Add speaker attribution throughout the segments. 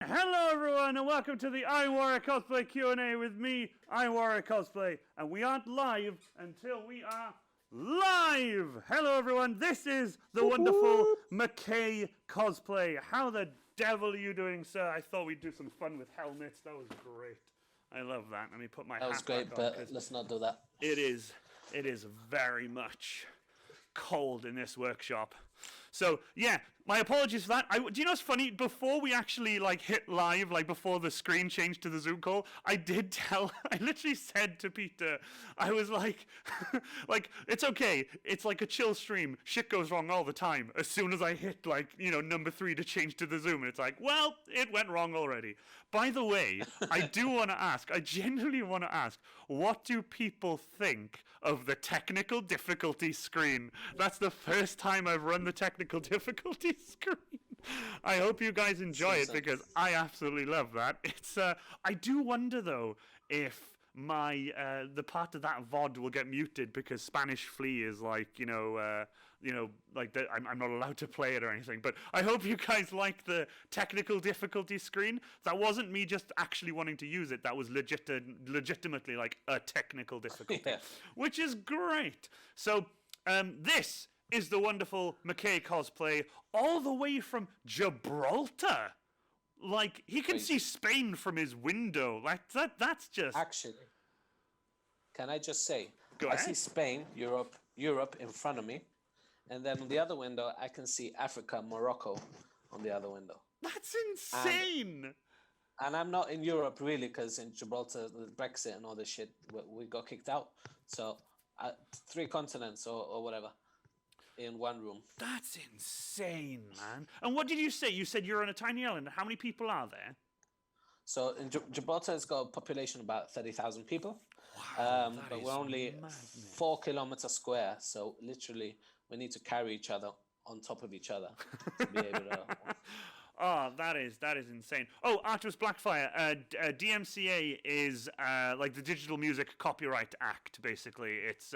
Speaker 1: Hello everyone and welcome to the Warhammer Cosplay Q&A with me, Warhammer Cosplay, and we aren't live until we are live! Hello everyone, this is the wonderful Mckay Cosplay. How the devil are you doing, sir? I thought we'd do some fun with helmets, that was great. I love that. Let me put my hat back on.
Speaker 2: That was great, but let's not do that.
Speaker 1: It is very much cold in this workshop. So yeah, my apologies for that. Do you know what's funny? Before we actually hit live, before the screen changed to the Zoom call, I literally said to Peter, I was like, it's okay. It's like a chill stream. Shit goes wrong all the time. As soon as I hit number 3 to change to the Zoom, and it's like, well, it went wrong already. By the way, I genuinely want to ask, what do people think of the technical difficulty screen? That's the first time I've run the technical difficulty screen. I hope you guys enjoy it because I absolutely love that. It's I do wonder though if my the part of that VOD will get muted because Spanish Flea is I'm not allowed to play it or anything. But I hope you guys like the technical difficulty screen. That wasn't me just actually wanting to use it. That was legitimately like a technical difficulty, which is great. So this is the wonderful Mckay Cosplay, all the way from Gibraltar. Like, he can see Spain from his window. Like, that's just...
Speaker 2: Actually, can I just say,
Speaker 1: Go ahead.
Speaker 2: I see Spain, Europe in front of me, and then on the other window, I can see Africa, Morocco on the other window.
Speaker 1: That's insane!
Speaker 2: And I'm not in Europe, really, because in Gibraltar, the Brexit and all this shit, we got kicked out. So, 3 continents or whatever. In one room.
Speaker 1: That's insane, man. And what did you say? You said you're on a tiny island. How many people are there?
Speaker 2: So in Gibraltar, it's got a population of about 30,000 people.
Speaker 1: Wow,
Speaker 2: but we're only 4 kilometers square. So literally, we need to carry each other on top of each other to be able to...
Speaker 1: Oh, that is insane. Oh, Artemis Blackfire, DMCA is like the Digital Music Copyright Act. Basically, it's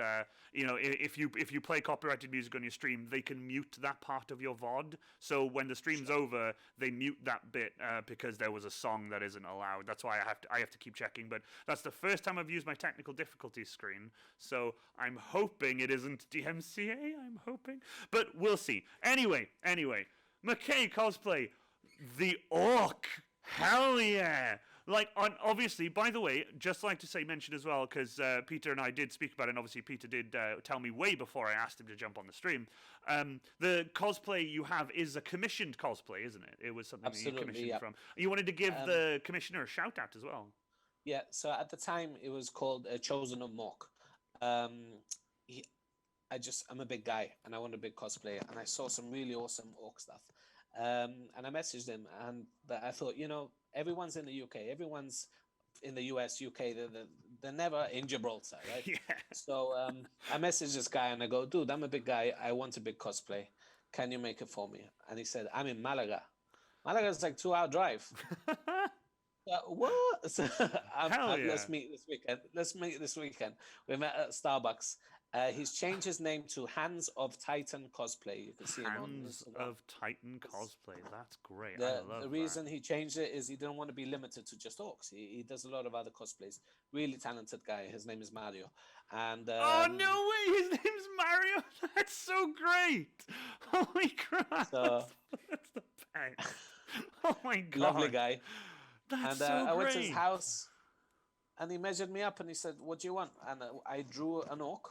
Speaker 1: if you play copyrighted music on your stream, they can mute that part of your VOD. So when the stream's over, they mute that bit because there was a song that isn't allowed. That's why I have to keep checking. But that's the first time I've used my technical difficulty screen. So I'm hoping it isn't DMCA. I'm hoping, but we'll see. Anyway, Mckay Cosplay. The Orc, hell yeah! Obviously, by the way, just like to mention as well, because Peter and I did speak about it, and obviously Peter did tell me way before I asked him to jump on the stream. The cosplay you have is a commissioned cosplay, isn't it? It was something that you commissioned from. You wanted to give the commissioner a shout out as well.
Speaker 2: Yeah, so at the time it was called Chosen of Mork. I'm a big guy, and I want a big cosplay, and I saw some really awesome orc stuff. And I messaged him, and I thought, everyone's in the UK, everyone's in the US, UK, they're never in Gibraltar, right?
Speaker 1: Yeah.
Speaker 2: So I messaged this guy, and I go, dude, I'm a big guy, I want a big cosplay. Can you make it for me? And he said, I'm in Malaga. Malaga's like 2-hour drive. What? So,
Speaker 1: Hell yeah.
Speaker 2: Let's meet this weekend. We met at Starbucks. He's changed his name to Hands of Titan Cosplay. You can see him on
Speaker 1: Hands of Titan Cosplay. That's great.
Speaker 2: The reason he changed it is he didn't want to be limited to just orcs. He does a lot of other cosplays. Really talented guy. His name is Mario. And
Speaker 1: oh no way! His name's Mario. That's so great. Holy crap!
Speaker 2: So,
Speaker 1: that's the best. Oh my god!
Speaker 2: Lovely guy.
Speaker 1: That's
Speaker 2: and
Speaker 1: so great.
Speaker 2: I went to his house, and he measured me up, and he said, "What do you want?" And I drew an orc.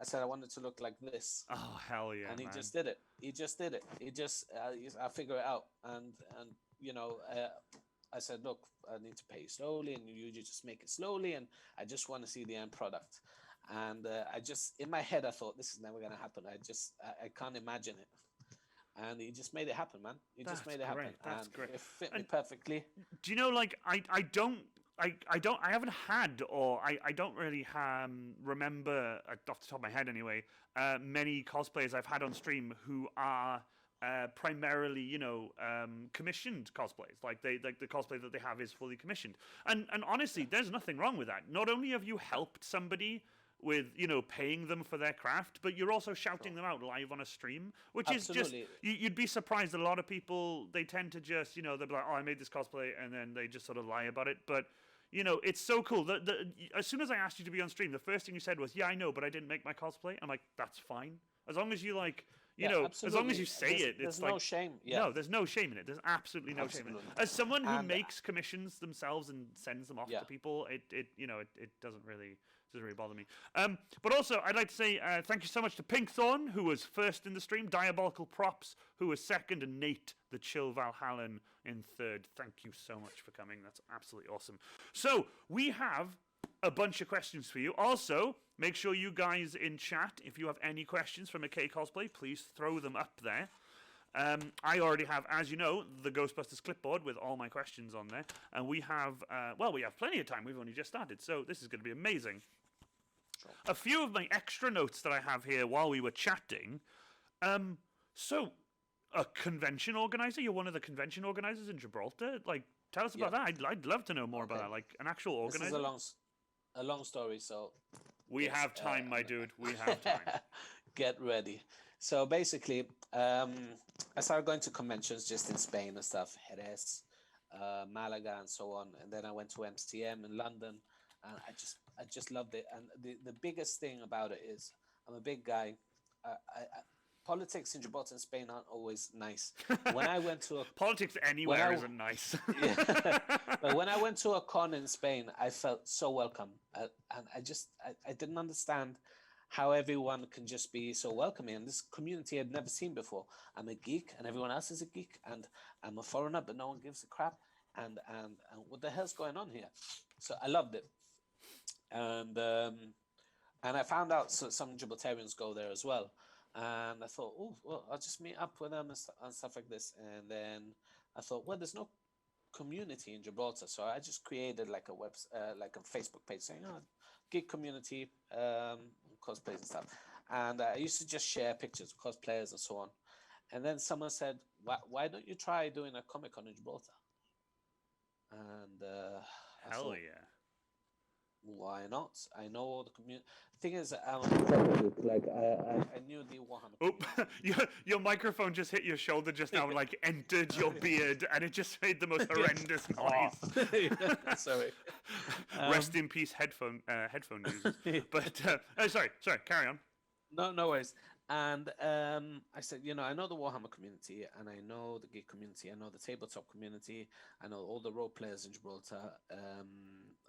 Speaker 2: I said I wanted to look like this.
Speaker 1: Oh hell yeah!
Speaker 2: And he just did it. He just I figure it out. And I said, look, I need to pay you slowly, and you just make it slowly, and I just want to see the end product. And in my head I thought, this is never gonna happen. I can't imagine it. And he just made it happen, man. He just made it happen.
Speaker 1: That's great.
Speaker 2: It fit me perfectly.
Speaker 1: Do you know, I haven't had, or I don't really remember, off the top of my head anyway, many cosplayers I've had on stream who are primarily, commissioned cosplays. Like the cosplay that they have is fully commissioned. And honestly, there's nothing wrong with that. Not only have you helped somebody with paying them for their craft, but you're also shouting them out live on a stream, which
Speaker 2: Absolutely.
Speaker 1: is just you'd be surprised. A lot of people, they tend to just they'll be like, oh, I made this cosplay, and then they just sort of lie about it. But it's so cool. As soon as I asked you to be on stream, the first thing you said was, yeah, I know, but I didn't make my cosplay. I'm like, that's fine, as long as you as long as you say it.
Speaker 2: There's
Speaker 1: it's
Speaker 2: no
Speaker 1: like
Speaker 2: shame. Yeah.
Speaker 1: no, there's no shame in it. There's absolutely no shame in it. As someone who makes commissions themselves and sends them off to people, it doesn't really bother me. But also, I'd like to say thank you so much to Pinkthorn, who was first in the stream, Diabolical Props, who was second, and Nate, the Chill Valhallan, in third. Thank you so much for coming. That's absolutely awesome. So, we have a bunch of questions for you. Also, make sure you guys in chat, if you have any questions for Mckay Cosplay, please throw them up there. I already have, as you know, the Ghostbusters clipboard with all my questions on there. And we have, we have plenty of time. We've only just started, so this is going to be amazing. A few of my extra notes that I have here while we were chatting. So, a convention organizer? You're one of the convention organizers in Gibraltar? Like, tell us about that. I'd love to know more about that. Like, an actual organizer.
Speaker 2: This is a long story, so...
Speaker 1: We have time, my dude. We have time.
Speaker 2: Get ready. So, basically, I started going to conventions just in Spain and stuff. Jerez, Malaga, and so on. And then I went to MCM in London. And I just loved it. And the biggest thing about it is I'm a big guy. Politics in Gibraltar and Spain aren't always nice. When I went to
Speaker 1: politics anywhere isn't nice.
Speaker 2: But when I went to a con in Spain, I felt so welcome. And I didn't understand how everyone can just be so welcoming. And this community I'd never seen before. I'm a geek and everyone else is a geek. And I'm a foreigner, but no one gives a crap. And what the hell's going on here? So I loved it. And I found out some Gibraltarians go there as well, and I thought, oh, well, I'll just meet up with them and stuff like this. And then I thought, well, there's no community in Gibraltar, so I just created like a Facebook page saying, geek community, cosplays and stuff. And I used to just share pictures of cosplayers and so on. And then someone said, why don't you try doing a Comic-Con in Gibraltar? And
Speaker 1: hell yeah.
Speaker 2: Why not? I know all the community. Thing is, I knew the Warhammer.
Speaker 1: Oh, your microphone just hit your shoulder just now, and like entered your beard, and it just made the most horrendous noise.
Speaker 2: Sorry.
Speaker 1: Rest in peace, headphone users. But sorry, carry on.
Speaker 2: No worries. And I said, I know the Warhammer community, and I know the geek community, I know the tabletop community, I know all the role players in Gibraltar.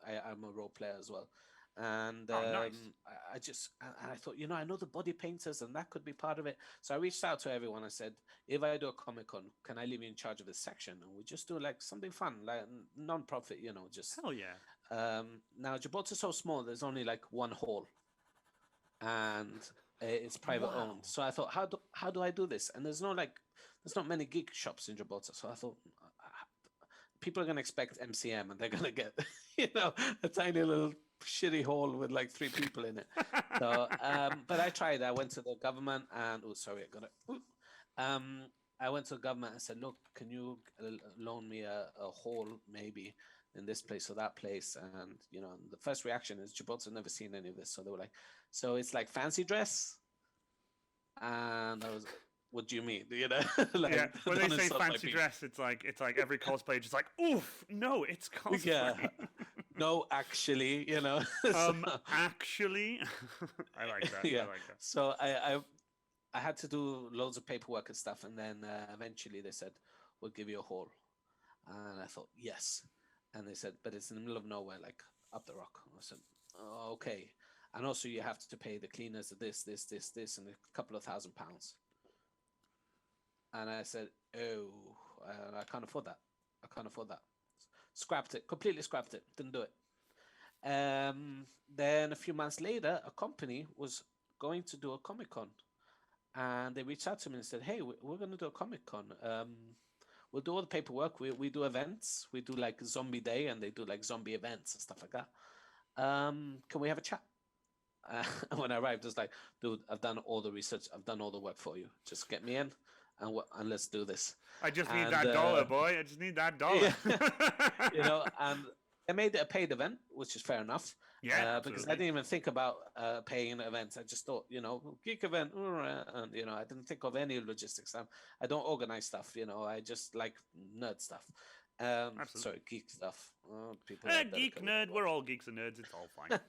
Speaker 2: I'm a role player as well. And
Speaker 1: nice.
Speaker 2: I thought, I know the body painters, and that could be part of it. So I reached out to everyone. I said, if I do a Comic-Con, can I leave you in charge of this section? And we just do like something fun, like non-profit, just.
Speaker 1: Hell yeah.
Speaker 2: Now, Gibraltar's so small, there's only like one hall. And it's private owned. So I thought, how do I do this? And there's not many geek shops in Gibraltar. So I thought, people are going to expect MCM, and they're going to get, a tiny little shitty hall with like 3 people in it. So, but I tried. I went to the government and, I went to the government and said, look, can you loan me a hall maybe in this place or that place? And, the first reaction is Gibraltar's never seen any of this. So they were like, so it's like fancy dress? And I was, what do you mean?
Speaker 1: Like, when they say fancy dress, it's like every cosplayer just like, oof, no, it's cosplay.
Speaker 2: Yeah. No, actually,
Speaker 1: Actually, I like that.
Speaker 2: Yeah.
Speaker 1: I like that.
Speaker 2: So I had to do loads of paperwork and stuff, and then eventually they said, we'll give you a hall. And I thought, yes. And they said, but it's in the middle of nowhere, like up the rock. I said, oh, okay. And also you have to pay the cleaners this, and a couple of £1,000. And I said, oh, I can't afford that. Completely scrapped it. Didn't do it. Then a few months later, a company was going to do a Comic-Con. And they reached out to me and said, hey, we're going to do a Comic-Con. We'll do all the paperwork. We do events. We do like Zombie Day, and they do like zombie events and stuff like that. Can we have a chat? When I arrived, I was like, dude, I've done all the research. I've done all the work for you. Just get me in, and let's do this.
Speaker 1: I just need that dollar, boy. I just need that dollar.
Speaker 2: Yeah. And they made it a paid event, which is fair enough.
Speaker 1: Yeah,
Speaker 2: because
Speaker 1: absolutely.
Speaker 2: I didn't even think about paying events. I just thought, geek event, and I didn't think of any logistics. I don't organize stuff. I just like nerd stuff.
Speaker 1: Absolutely.
Speaker 2: Sorry, geek stuff. People are better
Speaker 1: Geek, nerd, we're all geeks and nerds. It's all fine.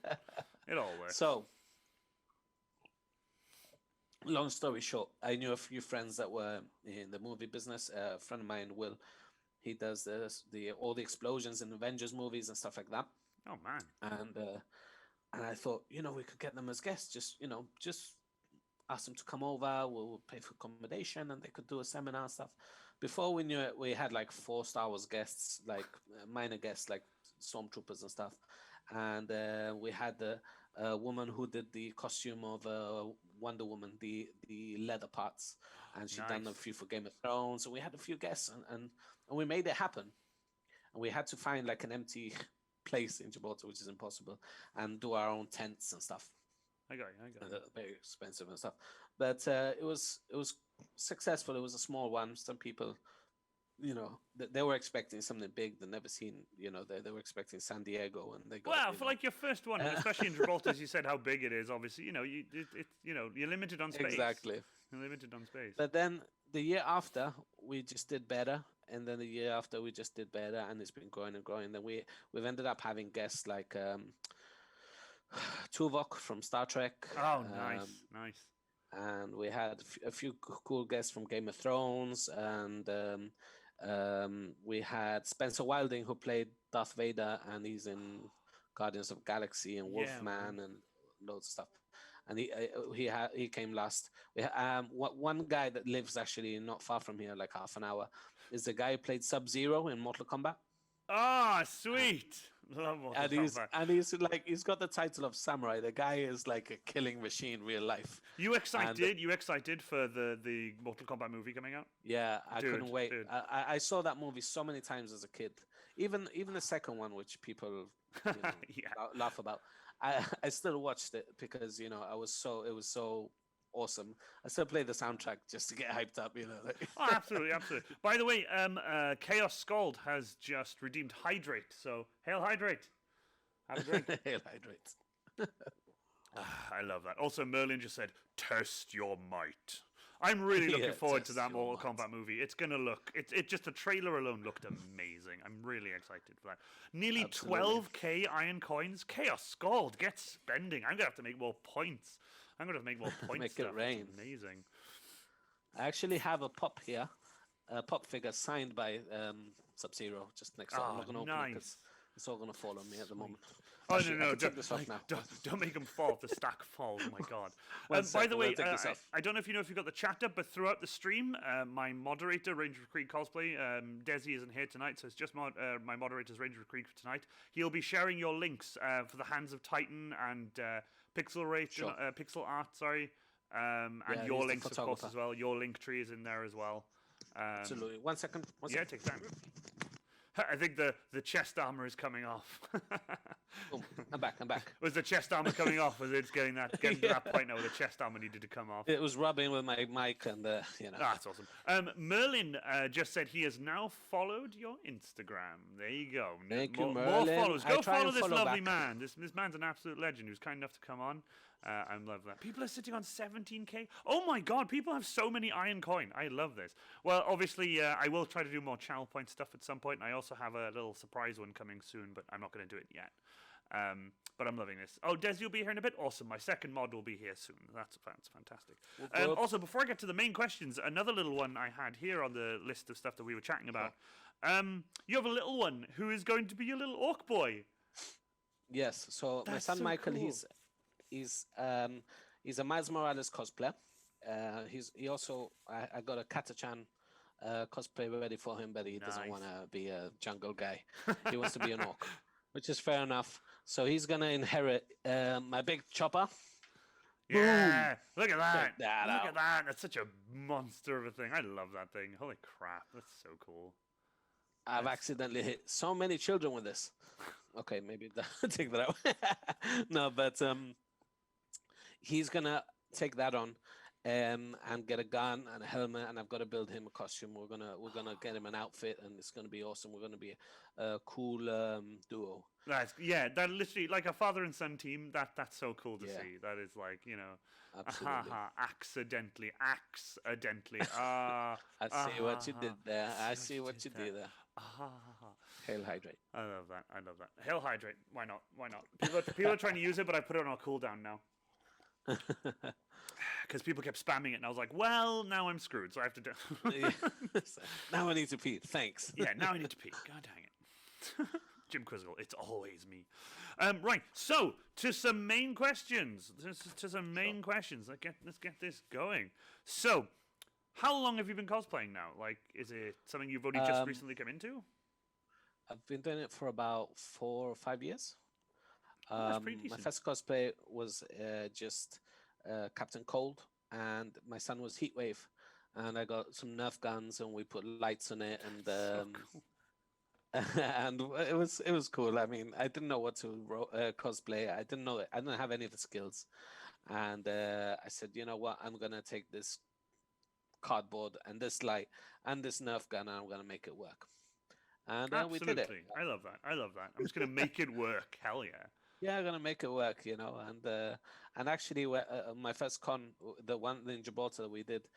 Speaker 1: It all works.
Speaker 2: So, long story short, I knew a few friends that were in the movie business. A friend of mine, Will, he does all the explosions in Avengers movies and stuff like that.
Speaker 1: Oh man!
Speaker 2: And I thought, we could get them as guests. Just ask them to come over. We'll pay for accommodation, and they could do a seminar and stuff. Before we knew it, we had like 4 Star Wars guests, like minor guests, like stormtroopers and stuff. And we had a woman who did the costume of Wonder Woman, the leather parts, and she'd done a few for Game of Thrones. And we had a few guests, and we made it happen. And we had to find like an empty place in Gibraltar, which is impossible, and do our own tents and stuff.
Speaker 1: I got you.
Speaker 2: Very expensive and stuff, but it was successful. It was a small one. Some people, they were expecting something big they'd never seen. They were expecting San Diego, and they got.
Speaker 1: Well, for like your first one, and especially in Gibraltar, as you said, how big it is. Obviously, you're limited on space.
Speaker 2: Exactly.
Speaker 1: You're limited on space.
Speaker 2: But then the year after, we just did better. And then the year after, we just did better, and it's been growing and growing. Then we've ended up having guests like Tuvok from Star Trek.
Speaker 1: Oh, nice.
Speaker 2: And we had a few cool guests from Game of Thrones, and we had Spencer Wilding, who played Darth Vader, and he's in Guardians of the Galaxy and Wolfman and loads of stuff. And he came last. We one guy that lives actually not far from here, like half an hour, is the guy who played Sub-Zero in Mortal Kombat.
Speaker 1: Ah, sweet. Love Mortal Kombat.
Speaker 2: And he's got the title of samurai. The guy is like a killing machine, real life.
Speaker 1: You excited for the Mortal Kombat movie coming out?
Speaker 2: Yeah, I couldn't wait. I saw that movie so many times as a kid. Even the second one, which people laugh about. I still watched it because it was so awesome. I still play the soundtrack just to get hyped up.
Speaker 1: Oh, absolutely. By the way, Chaos Scald has just redeemed Hydrate. So hail Hydrate. Have a drink.
Speaker 2: Hail Hydrate.
Speaker 1: I love that. Also, Merlin just said, "Test your might." I'm really looking forward to that Mortal Kombat movie. It's gonna look. It just the trailer alone looked amazing. I'm really excited for that. Nearly 12k iron coins. Chaos Scald, get spending. I'm gonna have to make more points.
Speaker 2: Make it rain.
Speaker 1: It's amazing.
Speaker 2: I actually have a pop here, a pop figure signed by Sub-Zero just next to it. I'm not gonna open it because it's all gonna fall on me at the moment.
Speaker 1: Oh, no, don't make them fall. The stack falls. Oh, my God. By the way, I don't know if you got the chat up, but throughout the stream, my moderator, Ranger Creek Cosplay, Desi isn't here tonight, so it's just my moderator's Ranger Creek for tonight. He'll be sharing your links for the Hands of Titan and Pixel Art, and your links, of course, as well. Your link tree is in there as well.
Speaker 2: Absolutely. One second.
Speaker 1: Yeah, take time. I think the chest armor is coming off.
Speaker 2: Boom. I'm back.
Speaker 1: Was the chest armor coming off? Was it getting to that point now where the chest armor needed to come off?
Speaker 2: It was rubbing with my mic and
Speaker 1: That's awesome. Merlin just said he has now followed your Instagram. There you go.
Speaker 2: Thank you, Merlin.
Speaker 1: More followers. Go follow this lovely
Speaker 2: back.
Speaker 1: man. This man's an absolute legend who's kind enough to come on. I love that. People are sitting on 17k. Oh my God, people have so many iron coin. I love this. Well, obviously, I will try to do more channel point stuff at some point. And I also have a little surprise one coming soon, but I'm not going to do it yet. But I'm loving this. Oh, Des, you'll be here in a bit? Awesome. My second mod will be here soon. That's fantastic. Also, before I get to the main questions, another little one I had here on the list of stuff that we were chatting about. You have a little one who is going to be your little orc boy.
Speaker 2: Yes. So my son Michael,
Speaker 1: cool.
Speaker 2: he's a Miles Morales cosplayer. He also I got a Katachan cosplay ready for him, but he doesn't want to be a jungle guy. He wants to be an orc, which is fair enough. So he's gonna inherit my big chopper.
Speaker 1: Yeah, boom. Look at that.
Speaker 2: Look at
Speaker 1: that. That's such a monster of a thing. I love that thing. Holy crap, that's so cool.
Speaker 2: I've accidentally hit so many children with this. Okay, maybe take that out. No, but he's gonna take that on, and get a gun and a helmet, and I've got to build him a costume. We're gonna get him an outfit, and it's gonna be awesome. We're gonna be a cool duo.
Speaker 1: That literally like a father and son team. That's so cool to
Speaker 2: Yeah.
Speaker 1: see. That is like,
Speaker 2: Absolutely.
Speaker 1: accidentally.
Speaker 2: I see what you did there. I see what you
Speaker 1: there.
Speaker 2: did there. Hail Hydrate.
Speaker 1: I love that. Hail Hydrate. Why not? People are trying to use it, but I put it on a cooldown now. Because people kept spamming it, and I was like, well, now I'm screwed, so I have to do
Speaker 2: Now I need to pee. Thanks.
Speaker 1: Yeah, now I need to pee. God dang it. Jim Quizzical, it's always me. Right, so to some main questions. Questions. Let's get this going. So, how long have you been cosplaying now? Like, is it something you've only just recently come into?
Speaker 2: I've been doing it for about 4 or 5 years.
Speaker 1: That's pretty
Speaker 2: My
Speaker 1: decent.
Speaker 2: first cosplay was just Captain Cold, and my son was Heatwave, and I got some Nerf guns, and we put lights on it, and
Speaker 1: So cool.
Speaker 2: and it was cool. I mean, I didn't know what to cosplay. I didn't know it. I didn't have any of the skills, and I said, you know what, I'm gonna take this cardboard and this light and this Nerf gun, and I'm gonna make it work. And we did it.
Speaker 1: Absolutely. I love that. I'm just going to make it work. Hell yeah.
Speaker 2: Yeah, I'm gonna make it work, and actually, my first con, the one in Gibraltar that we did,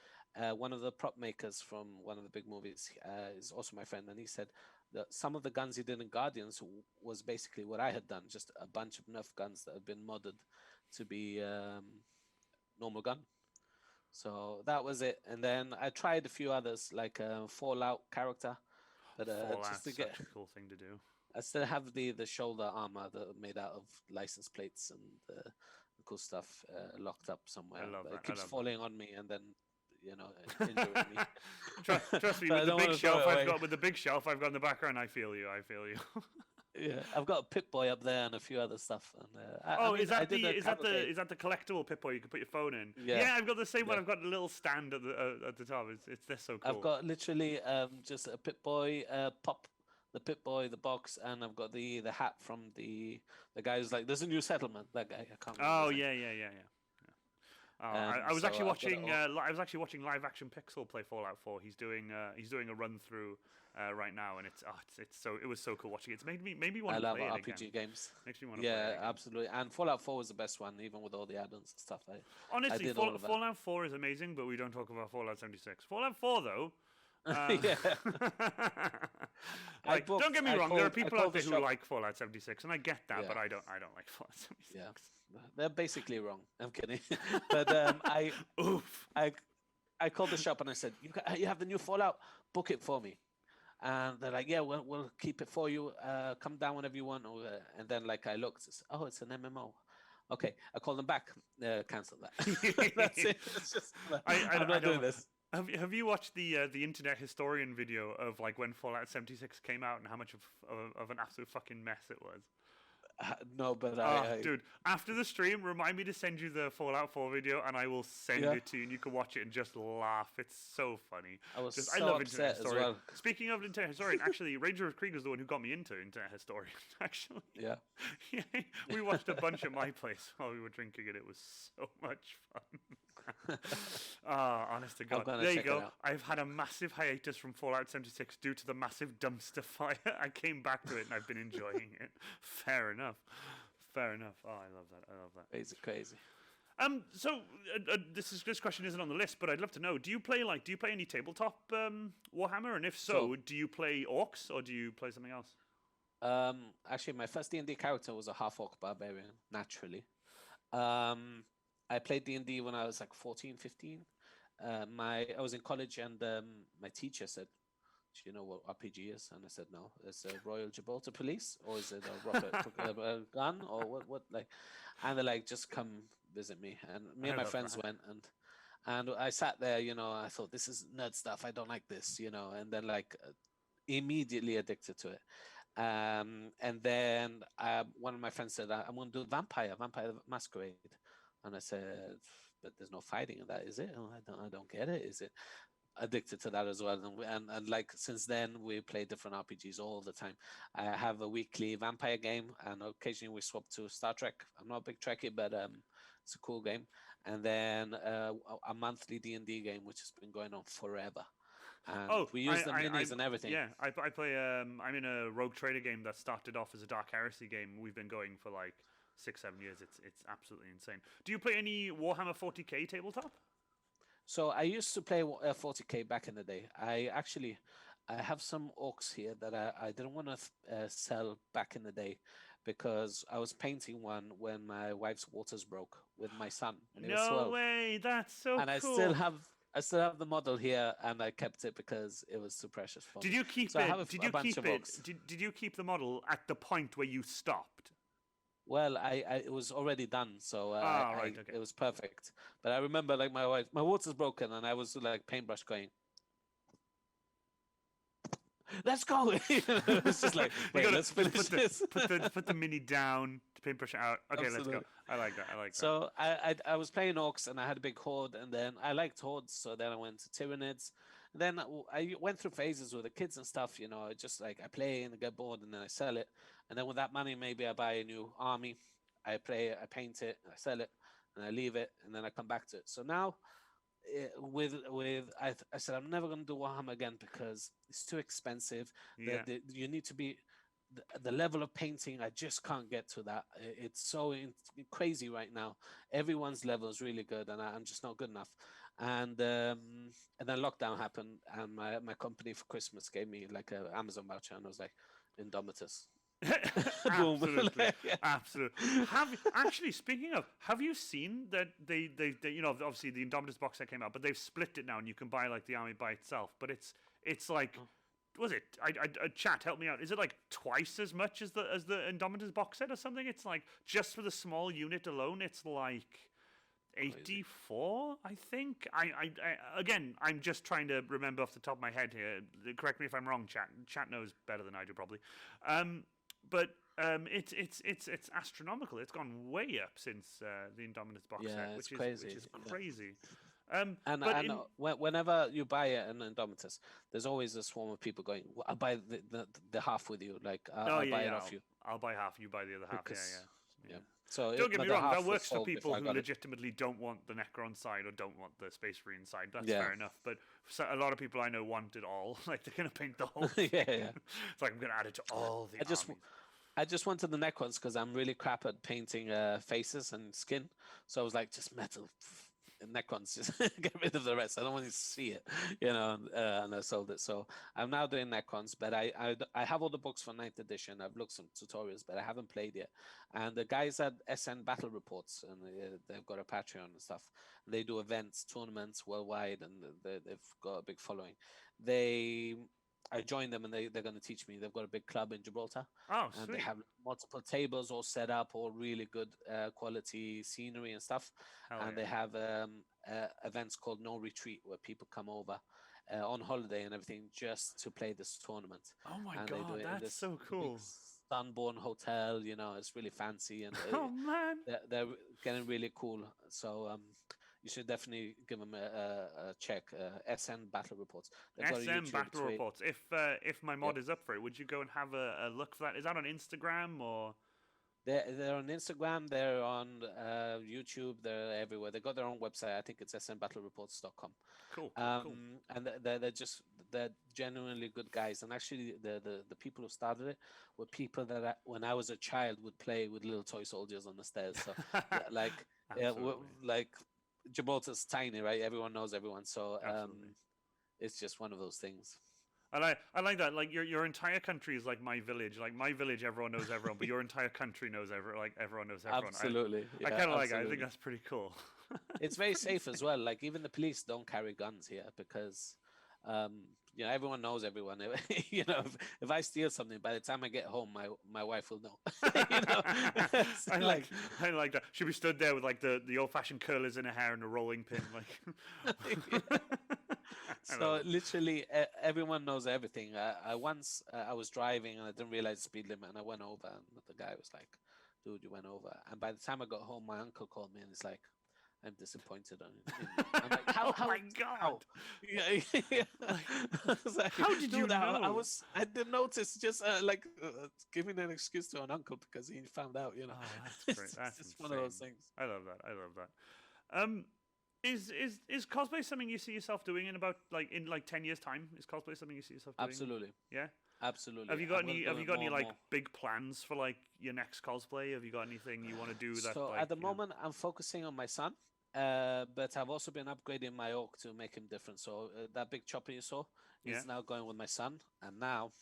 Speaker 2: one of the prop makers from one of the big movies is also my friend, and he said that some of the guns he did in Guardians was basically what I had done, just a bunch of Nerf guns that had been modded to be normal gun. So that was it, and then I tried a few others, like a Fallout character, but
Speaker 1: Fallout's
Speaker 2: just to get.
Speaker 1: such a cool thing to do.
Speaker 2: I still have the shoulder armor that are made out of license plates and cool stuff locked up somewhere.
Speaker 1: I love
Speaker 2: But
Speaker 1: that.
Speaker 2: it keeps
Speaker 1: I love
Speaker 2: falling on me and then injuring me.
Speaker 1: Trust me,
Speaker 2: So I
Speaker 1: with the
Speaker 2: don't
Speaker 1: big
Speaker 2: wanna
Speaker 1: shelf
Speaker 2: throw it
Speaker 1: I've
Speaker 2: away.
Speaker 1: got, with the big shelf I've got in the background, I feel you.
Speaker 2: Yeah, I've got a Pip-Boy up there and a few other stuff. And
Speaker 1: Is that the collectible Pip-Boy you can put your phone in?
Speaker 2: Yeah.
Speaker 1: I've got the same one.
Speaker 2: Yeah.
Speaker 1: I've got a little stand at the top. It's this so cool.
Speaker 2: I've got literally just a Pip-Boy pop, the Pip-Boy, the box, and I've got the hat from the guy who's like, there's a new settlement. That guy, I can't remember.
Speaker 1: Oh
Speaker 2: his name.
Speaker 1: yeah. I was
Speaker 2: So
Speaker 1: actually
Speaker 2: I've got it
Speaker 1: watching.
Speaker 2: all.
Speaker 1: I was actually watching live action Pixel play Fallout 4. He's doing a run through right now, and it was so cool watching it. It's made me want
Speaker 2: I
Speaker 1: to
Speaker 2: love
Speaker 1: play it
Speaker 2: RPG
Speaker 1: again.
Speaker 2: games.
Speaker 1: Makes me want to play it
Speaker 2: Yeah,
Speaker 1: again.
Speaker 2: absolutely. And Fallout 4 was the best one, even with all the add-ons and stuff.
Speaker 1: Honestly,
Speaker 2: did all of that.
Speaker 1: Fallout 4 is amazing, but we don't talk about Fallout 76. Fallout 4 though.
Speaker 2: Yeah.
Speaker 1: Don't get me wrong. There are people out there who
Speaker 2: shop.
Speaker 1: like Fallout 76, and I get that,
Speaker 2: Yeah.
Speaker 1: but I don't like Fallout 76.
Speaker 2: Yeah, they're basically wrong. I'm kidding. But
Speaker 1: Oof.
Speaker 2: I called the shop and I said, you have the new Fallout? Book it for me. And they're like, yeah, we'll keep it for you. Come down whenever you want. And then I looked, it's an MMO. Okay, I called them back. Cancel that. That's it. It's just, I'm not doing this.
Speaker 1: Have you watched the internet historian video of when Fallout 76 came out and how much of an absolute fucking mess it was?
Speaker 2: No, but
Speaker 1: dude, after the stream, remind me to send you the Fallout 4 video, and I will send it to you, and you can watch it and just laugh. It's so funny.
Speaker 2: I was
Speaker 1: I
Speaker 2: so
Speaker 1: love Internet
Speaker 2: upset as
Speaker 1: Historian.
Speaker 2: well.
Speaker 1: Speaking of Internet Historian, actually, Ranger of Krieg was the one who got me into Internet Historian. Actually,
Speaker 2: Yeah.
Speaker 1: We watched a bunch at my place while we were drinking it. It was so much fun. Honest to God.
Speaker 2: gonna
Speaker 1: There you
Speaker 2: check it
Speaker 1: go.
Speaker 2: out.
Speaker 1: I've had a massive hiatus from Fallout 76 due to the massive dumpster fire. I came back to it and I've been enjoying it. Fair enough. Oh, I love that.
Speaker 2: Crazy.
Speaker 1: So this question isn't on the list, but I'd love to know. Do you play any tabletop Warhammer? And if so, do you play orcs or do you play something else?
Speaker 2: Actually, my first D&D character was a half-orc barbarian, naturally. I played D&D when I was 14, 15. I was in college and my teacher said, do you know what RPG is? And I said, no. It's a Royal Gibraltar Police, or is it a Robert gun, or what? And they're like, just come visit me. And me and my friends went, and I sat there, I thought, this is nerd stuff. I don't like this, and then immediately addicted to it. And then one of my friends said, I'm going to do Vampire Masquerade. And I said, but there's no fighting in that, is it? Oh, I don't get it. Is it? Addicted to that as well, and since then we play different RPGs all the time. I have a weekly vampire game, and occasionally we swap to Star Trek. I'm not a big Trekkie, but It's a cool game. And then a monthly D&D game, which has been going on forever. And
Speaker 1: Oh,
Speaker 2: we use the minis and everything.
Speaker 1: Yeah, I play. I'm in a Rogue Trader game that started off as a Dark Heresy game. We've been going for like 6-7 years. It's absolutely insane. Do you play any Warhammer 40k tabletop?
Speaker 2: So I used to play 40k back in the day. I have some orcs here that I didn't want to sell back in the day because I was painting one when my wife's waters broke with my son when he was 12.
Speaker 1: No way! That's so
Speaker 2: And
Speaker 1: cool.
Speaker 2: I still have the model here, and I kept it because it was too precious for me.
Speaker 1: Did you keep
Speaker 2: So I
Speaker 1: it?
Speaker 2: have
Speaker 1: Did
Speaker 2: a
Speaker 1: you
Speaker 2: bunch
Speaker 1: keep
Speaker 2: of
Speaker 1: it?
Speaker 2: orcs.
Speaker 1: Did you keep the model at the point where you stopped?
Speaker 2: Well, it was already done, so
Speaker 1: Right, okay.
Speaker 2: it was perfect. But I remember, like, my water's broken, and I was like paintbrush going, "Let's go!" It's just like, wait, let's finish this.
Speaker 1: Put the mini down to paintbrush it out. Okay,
Speaker 2: Absolutely.
Speaker 1: let's go. I like that.
Speaker 2: So I was playing orcs, and I had a big horde, and then I liked hordes, so then I went to Tyranids. And then I went through phases with the kids and stuff, just like I play and I get bored, and then I sell it. And then with that money, maybe I buy a new army. I play it, I paint it, I sell it, and I leave it, and then I come back to it. So now, I said I'm never going to do Warhammer again because it's too expensive.
Speaker 1: Yeah.
Speaker 2: You need to be the level of painting. I just can't get to that. It's so crazy right now. Everyone's level is really good, and I'm just not good enough. And then lockdown happened, and my company for Christmas gave me like an Amazon voucher, and I was like, Indomitus.
Speaker 1: Absolutely, absolutely. Actually, speaking of, have you seen that they obviously the Indomitus box set came out, but they've split it now, and you can buy like the army by itself. But it's like, was it? Chat, help me out. Is it like twice as much as the Indomitus box set or something? It's like just for the small unit alone, it's like 84, I think. Again, I'm just trying to remember off the top of my head here. Correct me if I'm wrong, chat. Chat knows better than I do, probably. But it's astronomical. It's gone way up since the Indominus box set, which is crazy.
Speaker 2: Whenever you buy an Indomitus, there's always a swarm of people going, well, I'll buy the half with you. Like, I'll buy it off you.
Speaker 1: I'll buy half, you buy the other half. Yeah.
Speaker 2: So
Speaker 1: don't get me wrong, that works for people who legitimately don't want the Necron side or don't want the Space Marine side. That's fair enough. But a lot of people I know want it all. Like, they're going to paint the whole thing. It's like, I'm going to add it to all the armies.
Speaker 2: I just wanted the Necrons because I'm really crap at painting faces and skin. So I was like, just metal Necrons, just get rid of the rest. I don't want you to see it, and I sold it. So I'm now doing Necrons, but I have all the books for 9th edition. I've looked some tutorials, but I haven't played yet. And the guys at SN Battle Reports, and they've got a Patreon and stuff. They do events, tournaments worldwide, and they've got a big following. I joined them, and they're going to teach me. They've got a big club in Gibraltar.
Speaker 1: Oh,
Speaker 2: and
Speaker 1: sweet.
Speaker 2: They have multiple tables all set up, all really good quality scenery and stuff. They have events called No Retreat, where people come over on holiday and everything just to play this tournament.
Speaker 1: Oh my god, that's so cool!
Speaker 2: Sunborn Hotel, it's really fancy, and
Speaker 1: oh man,
Speaker 2: they're getting really cool. So you should definitely give them a check. SN Battle Reports.
Speaker 1: SN Battle Reports. If my mod is up for it, would you go and have a look for that? Is that on Instagram or?
Speaker 2: They're on Instagram. They're on YouTube. They're everywhere. They got their own website. I think it's snbattlereports.com.
Speaker 1: Cool.
Speaker 2: And they're genuinely good guys. And actually, the people who started it were people that when I was a child would play with little toy soldiers on the stairs. So like Gibraltar's tiny, right? Everyone knows everyone. So it's just one of those things.
Speaker 1: I like that. Like your entire country is like my village. Like my village, everyone knows everyone, but your entire country knows everyone. Like everyone knows everyone.
Speaker 2: Absolutely.
Speaker 1: I kind of like it. I think that's pretty cool.
Speaker 2: It's very safe as well. Like even the police don't carry guns here because, everyone knows everyone. If I steal something, by the time I get home, my wife will know.
Speaker 1: I like that. She'll be stood there with like the old-fashioned curlers in her hair and a rolling pin, like.
Speaker 2: So literally everyone knows everything. I once I was driving and I didn't realize the speed limit, and I went over, and the guy was like, "Dude, you went over." And by the time I got home, my uncle called me and he's like, I'm disappointed in you." I'm like, "How?
Speaker 1: Oh my God.
Speaker 2: How?" Yeah, yeah. I was like,
Speaker 1: How did you
Speaker 2: "Dude, I
Speaker 1: know?
Speaker 2: I didn't notice. Just giving an excuse to an uncle because he found out. You know,
Speaker 1: Oh, that's great.
Speaker 2: it's
Speaker 1: That's
Speaker 2: just
Speaker 1: insane.
Speaker 2: one of those things.
Speaker 1: I love that. I love that. Is cosplay something you see yourself doing in about in 10 years time? Is cosplay something you see yourself doing?
Speaker 2: Absolutely,
Speaker 1: Yeah.
Speaker 2: absolutely.
Speaker 1: Have you got
Speaker 2: I'm gonna
Speaker 1: any?
Speaker 2: do
Speaker 1: Have you
Speaker 2: it
Speaker 1: got
Speaker 2: more
Speaker 1: any
Speaker 2: and
Speaker 1: like
Speaker 2: more.
Speaker 1: big plans for like your next cosplay? Have you got anything you want to do that?
Speaker 2: So
Speaker 1: Like,
Speaker 2: at the
Speaker 1: you know-
Speaker 2: moment, I'm focusing on my son, but I've also been upgrading my orc to make him different. So that big chopper you saw
Speaker 1: Yeah.
Speaker 2: is now going with my son, and now,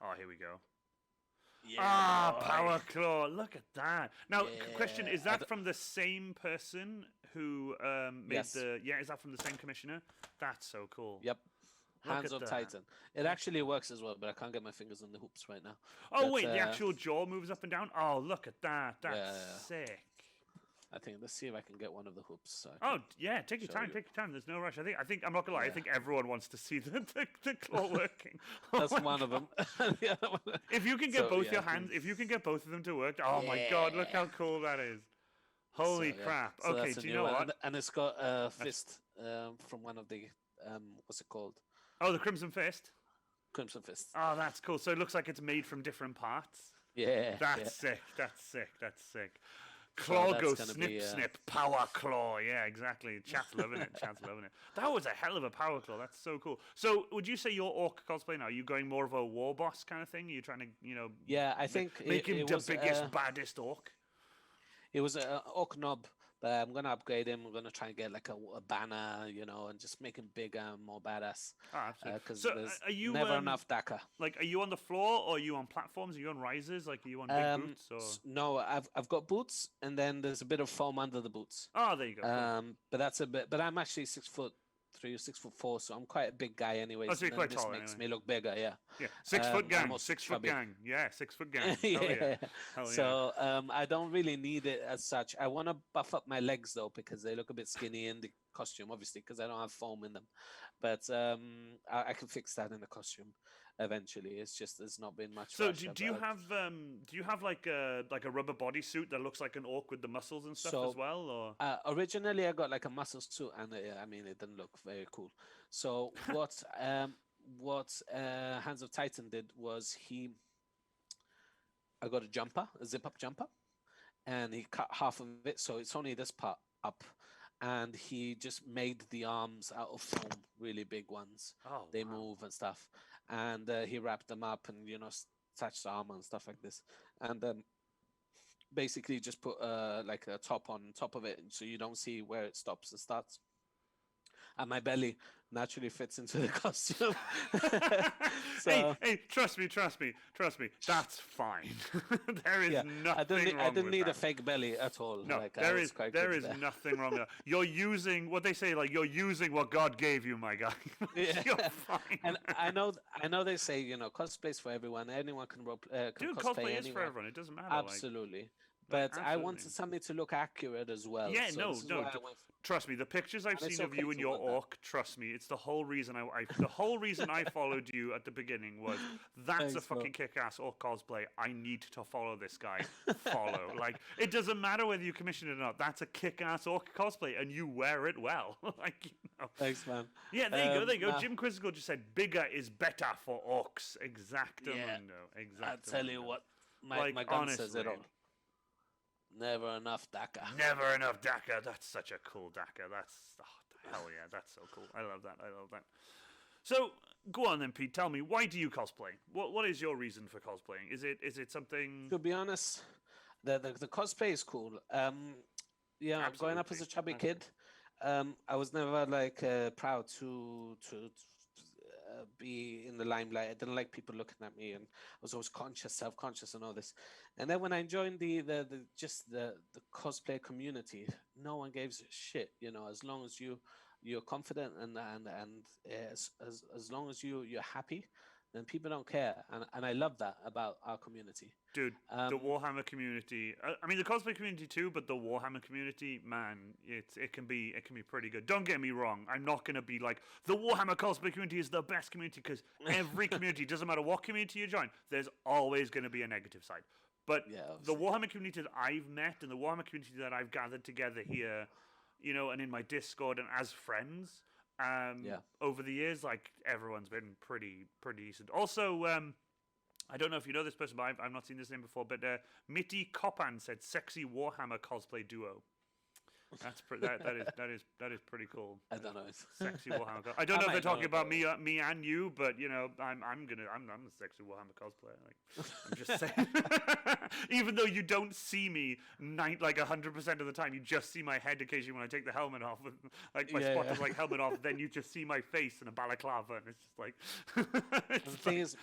Speaker 1: Oh, here we go.
Speaker 2: yeah, boy.
Speaker 1: Power Claw. Look at that. Now, question:
Speaker 2: Yeah,
Speaker 1: is that from the same person who made
Speaker 2: Yes.
Speaker 1: the? Yeah, is that from the same commissioner? That's so cool.
Speaker 2: Yep.
Speaker 1: Look
Speaker 2: Hands
Speaker 1: at
Speaker 2: of
Speaker 1: that.
Speaker 2: Titan. It actually works as well, but I can't get my fingers on the hoops right now.
Speaker 1: Oh
Speaker 2: But,
Speaker 1: wait, the actual jaw moves up and down. Oh, look at that. That's
Speaker 2: Yeah.
Speaker 1: sick.
Speaker 2: I think let's see if I can get one of the hoops. So
Speaker 1: Oh yeah, take your
Speaker 2: show
Speaker 1: time.
Speaker 2: you.
Speaker 1: Take your time. There's no rush. I think I'm not gonna lie. I
Speaker 2: Yeah.
Speaker 1: think everyone wants to see the claw working. Oh
Speaker 2: That's
Speaker 1: my
Speaker 2: one of
Speaker 1: God.
Speaker 2: them. The other one-
Speaker 1: If you can get
Speaker 2: So,
Speaker 1: both
Speaker 2: yeah,
Speaker 1: your hands, if you can get both of them to work, oh my God, look
Speaker 2: Yeah.
Speaker 1: how cool that is. Holy
Speaker 2: So, yeah.
Speaker 1: crap.
Speaker 2: So
Speaker 1: Okay,
Speaker 2: that's a
Speaker 1: do you
Speaker 2: new
Speaker 1: know
Speaker 2: one.
Speaker 1: what?
Speaker 2: And it's got a fist from one of the what's it called?
Speaker 1: Oh, the Crimson Fist.
Speaker 2: Crimson Fist.
Speaker 1: Oh, that's cool. So it looks like it's made from different parts.
Speaker 2: Yeah.
Speaker 1: That's
Speaker 2: yeah.
Speaker 1: sick. That's sick. That's sick. Claw
Speaker 2: that's
Speaker 1: go
Speaker 2: gonna
Speaker 1: snip
Speaker 2: be,
Speaker 1: snip power claw. Yeah, exactly. Chat's loving it. Chat's loving it. That was a hell of a power claw. That's so cool. So would you say your orc cosplay now? Are you going more of a war boss kind of thing? Are you trying to
Speaker 2: Yeah, I think
Speaker 1: make him
Speaker 2: it
Speaker 1: the
Speaker 2: was
Speaker 1: biggest baddest orc?
Speaker 2: it was an orc knob, but I'm gonna upgrade him. I'm gonna try and get like a banner, and just make him bigger and more badass.
Speaker 1: Oh, absolutely.
Speaker 2: Because
Speaker 1: So
Speaker 2: there's
Speaker 1: are you
Speaker 2: never enough DACA.
Speaker 1: Like, are you on the floor or are you on platforms? Are you on risers? Like, are you on big boots? Or
Speaker 2: No, I've got boots, and then there's a bit of foam under the boots.
Speaker 1: oh, there you go. Cool.
Speaker 2: But that's a bit. But I'm actually 6'3", 6'4", so I'm quite a big guy anyway.
Speaker 1: Oh, so you're quite
Speaker 2: this
Speaker 1: tall
Speaker 2: makes
Speaker 1: anyway.
Speaker 2: me look bigger. Yeah.
Speaker 1: Yeah, 6 foot
Speaker 2: I'm
Speaker 1: gang.
Speaker 2: also
Speaker 1: 6 foot
Speaker 2: chubby.
Speaker 1: gang. Yeah, 6 foot gang.
Speaker 2: yeah.
Speaker 1: Hell yeah. Hell yeah.
Speaker 2: So I don't really need it as such. I want to buff up my legs though because they look a bit skinny in the costume, obviously, because I don't have foam in them. But I can fix that in the costume eventually. It's just there's not been much.
Speaker 1: So
Speaker 2: rush.
Speaker 1: do you have like a rubber bodysuit that looks like an orc with the muscles and stuff
Speaker 2: So,
Speaker 1: as well, or
Speaker 2: originally I got like a muscle suit, and I mean it didn't look very cool. So what Hands of Titan did was I got a jumper, a zip up jumper, and he cut half of it, so it's only this part up, and he just made the arms out of foam, really big ones.
Speaker 1: oh
Speaker 2: They
Speaker 1: wow.
Speaker 2: move and stuff, and he wrapped them up and attached the armor and stuff like this, and then basically just put like a top on top of it, so you don't see where it stops and starts. And my belly naturally fits into the costume. So,
Speaker 1: hey, trust me. That's fine. There is
Speaker 2: yeah,
Speaker 1: nothing wrong
Speaker 2: I didn't
Speaker 1: with
Speaker 2: need
Speaker 1: that.
Speaker 2: a fake belly at all.
Speaker 1: No,
Speaker 2: like,
Speaker 1: there
Speaker 2: I was
Speaker 1: is
Speaker 2: quite
Speaker 1: there
Speaker 2: good
Speaker 1: is
Speaker 2: there.
Speaker 1: nothing wrong with that. You're using what they say, like you're using what God gave you, my guy.
Speaker 2: Yeah.
Speaker 1: You're fine.
Speaker 2: And I know they say cosplay's for everyone. Anyone can
Speaker 1: Dude,
Speaker 2: cosplay
Speaker 1: cosplay is
Speaker 2: anywhere.
Speaker 1: for everyone. It doesn't matter.
Speaker 2: Absolutely.
Speaker 1: Like,
Speaker 2: But I
Speaker 1: absolutely.
Speaker 2: wanted something to look accurate as well.
Speaker 1: Yeah,
Speaker 2: so
Speaker 1: no,
Speaker 2: this is
Speaker 1: no.
Speaker 2: why I went for-
Speaker 1: Trust me, the pictures I've
Speaker 2: And it's
Speaker 1: seen of
Speaker 2: okay
Speaker 1: you and
Speaker 2: to
Speaker 1: your
Speaker 2: want that.
Speaker 1: orc, trust me, it's the whole reason the whole reason I followed you at the beginning was that's a
Speaker 2: Thanks, bro.
Speaker 1: fucking kick-ass orc cosplay. I need to follow this guy. Follow. Like, it doesn't matter whether you commission it or not. That's a kick-ass orc cosplay, and you wear it well.
Speaker 2: Thanks, man.
Speaker 1: Yeah, there you go.
Speaker 2: nah.
Speaker 1: Jim Quizzical just said bigger is better for orcs. Exactamundo.
Speaker 2: Yeah.
Speaker 1: Exactamundo.
Speaker 2: I'll tell you what, my
Speaker 1: Like,
Speaker 2: gun says it
Speaker 1: honestly.
Speaker 2: all. Never enough DACA.
Speaker 1: Never enough DACA. That's such a cool DACA. That's hell yeah. That's so cool. I love that. So go on then, Pete. Tell me, why do you cosplay? What is your reason for cosplaying? Is it something?
Speaker 2: To be honest, the cosplay is cool. Yeah, growing up as a chubby kid, I was never like proud to be in the limelight. I didn't like people looking at me, and I was always self-conscious, and all this. And then when I joined the cosplay community, no one gives a shit. As long as you're confident and as long as you're happy, then people don't care. And I love that about our community.
Speaker 1: Dude, the Warhammer community. I mean, the cosplay community too, but the Warhammer community, man, it can be pretty good. Don't get me wrong. I'm not gonna be like the Warhammer cosplay community is the best community, because every community, doesn't matter what community you join, there's always gonna be a negative side. But
Speaker 2: Yeah,
Speaker 1: the
Speaker 2: obviously.
Speaker 1: Warhammer community that I've met and the Warhammer community that I've gathered together here, you know, and in my Discord and as friends. Over the years, like everyone's been pretty decent. Also, I don't know if you know this person, but I've not seen this name before. But Mckay Cosplay said "sexy Warhammer cosplay duo." That's that is pretty cool.
Speaker 2: I don't know.
Speaker 1: Sexy Warhammer. I don't know if they're talking about me and you, but you know, I'm a sexy Warhammer cosplayer. Like, I'm just saying. Even though you don't see me 100% of the time, you just see my head occasionally when I take the helmet off. Like my spotter's like helmet off, then you just see my face in a balaclava, and it's just like.
Speaker 2: The thing is,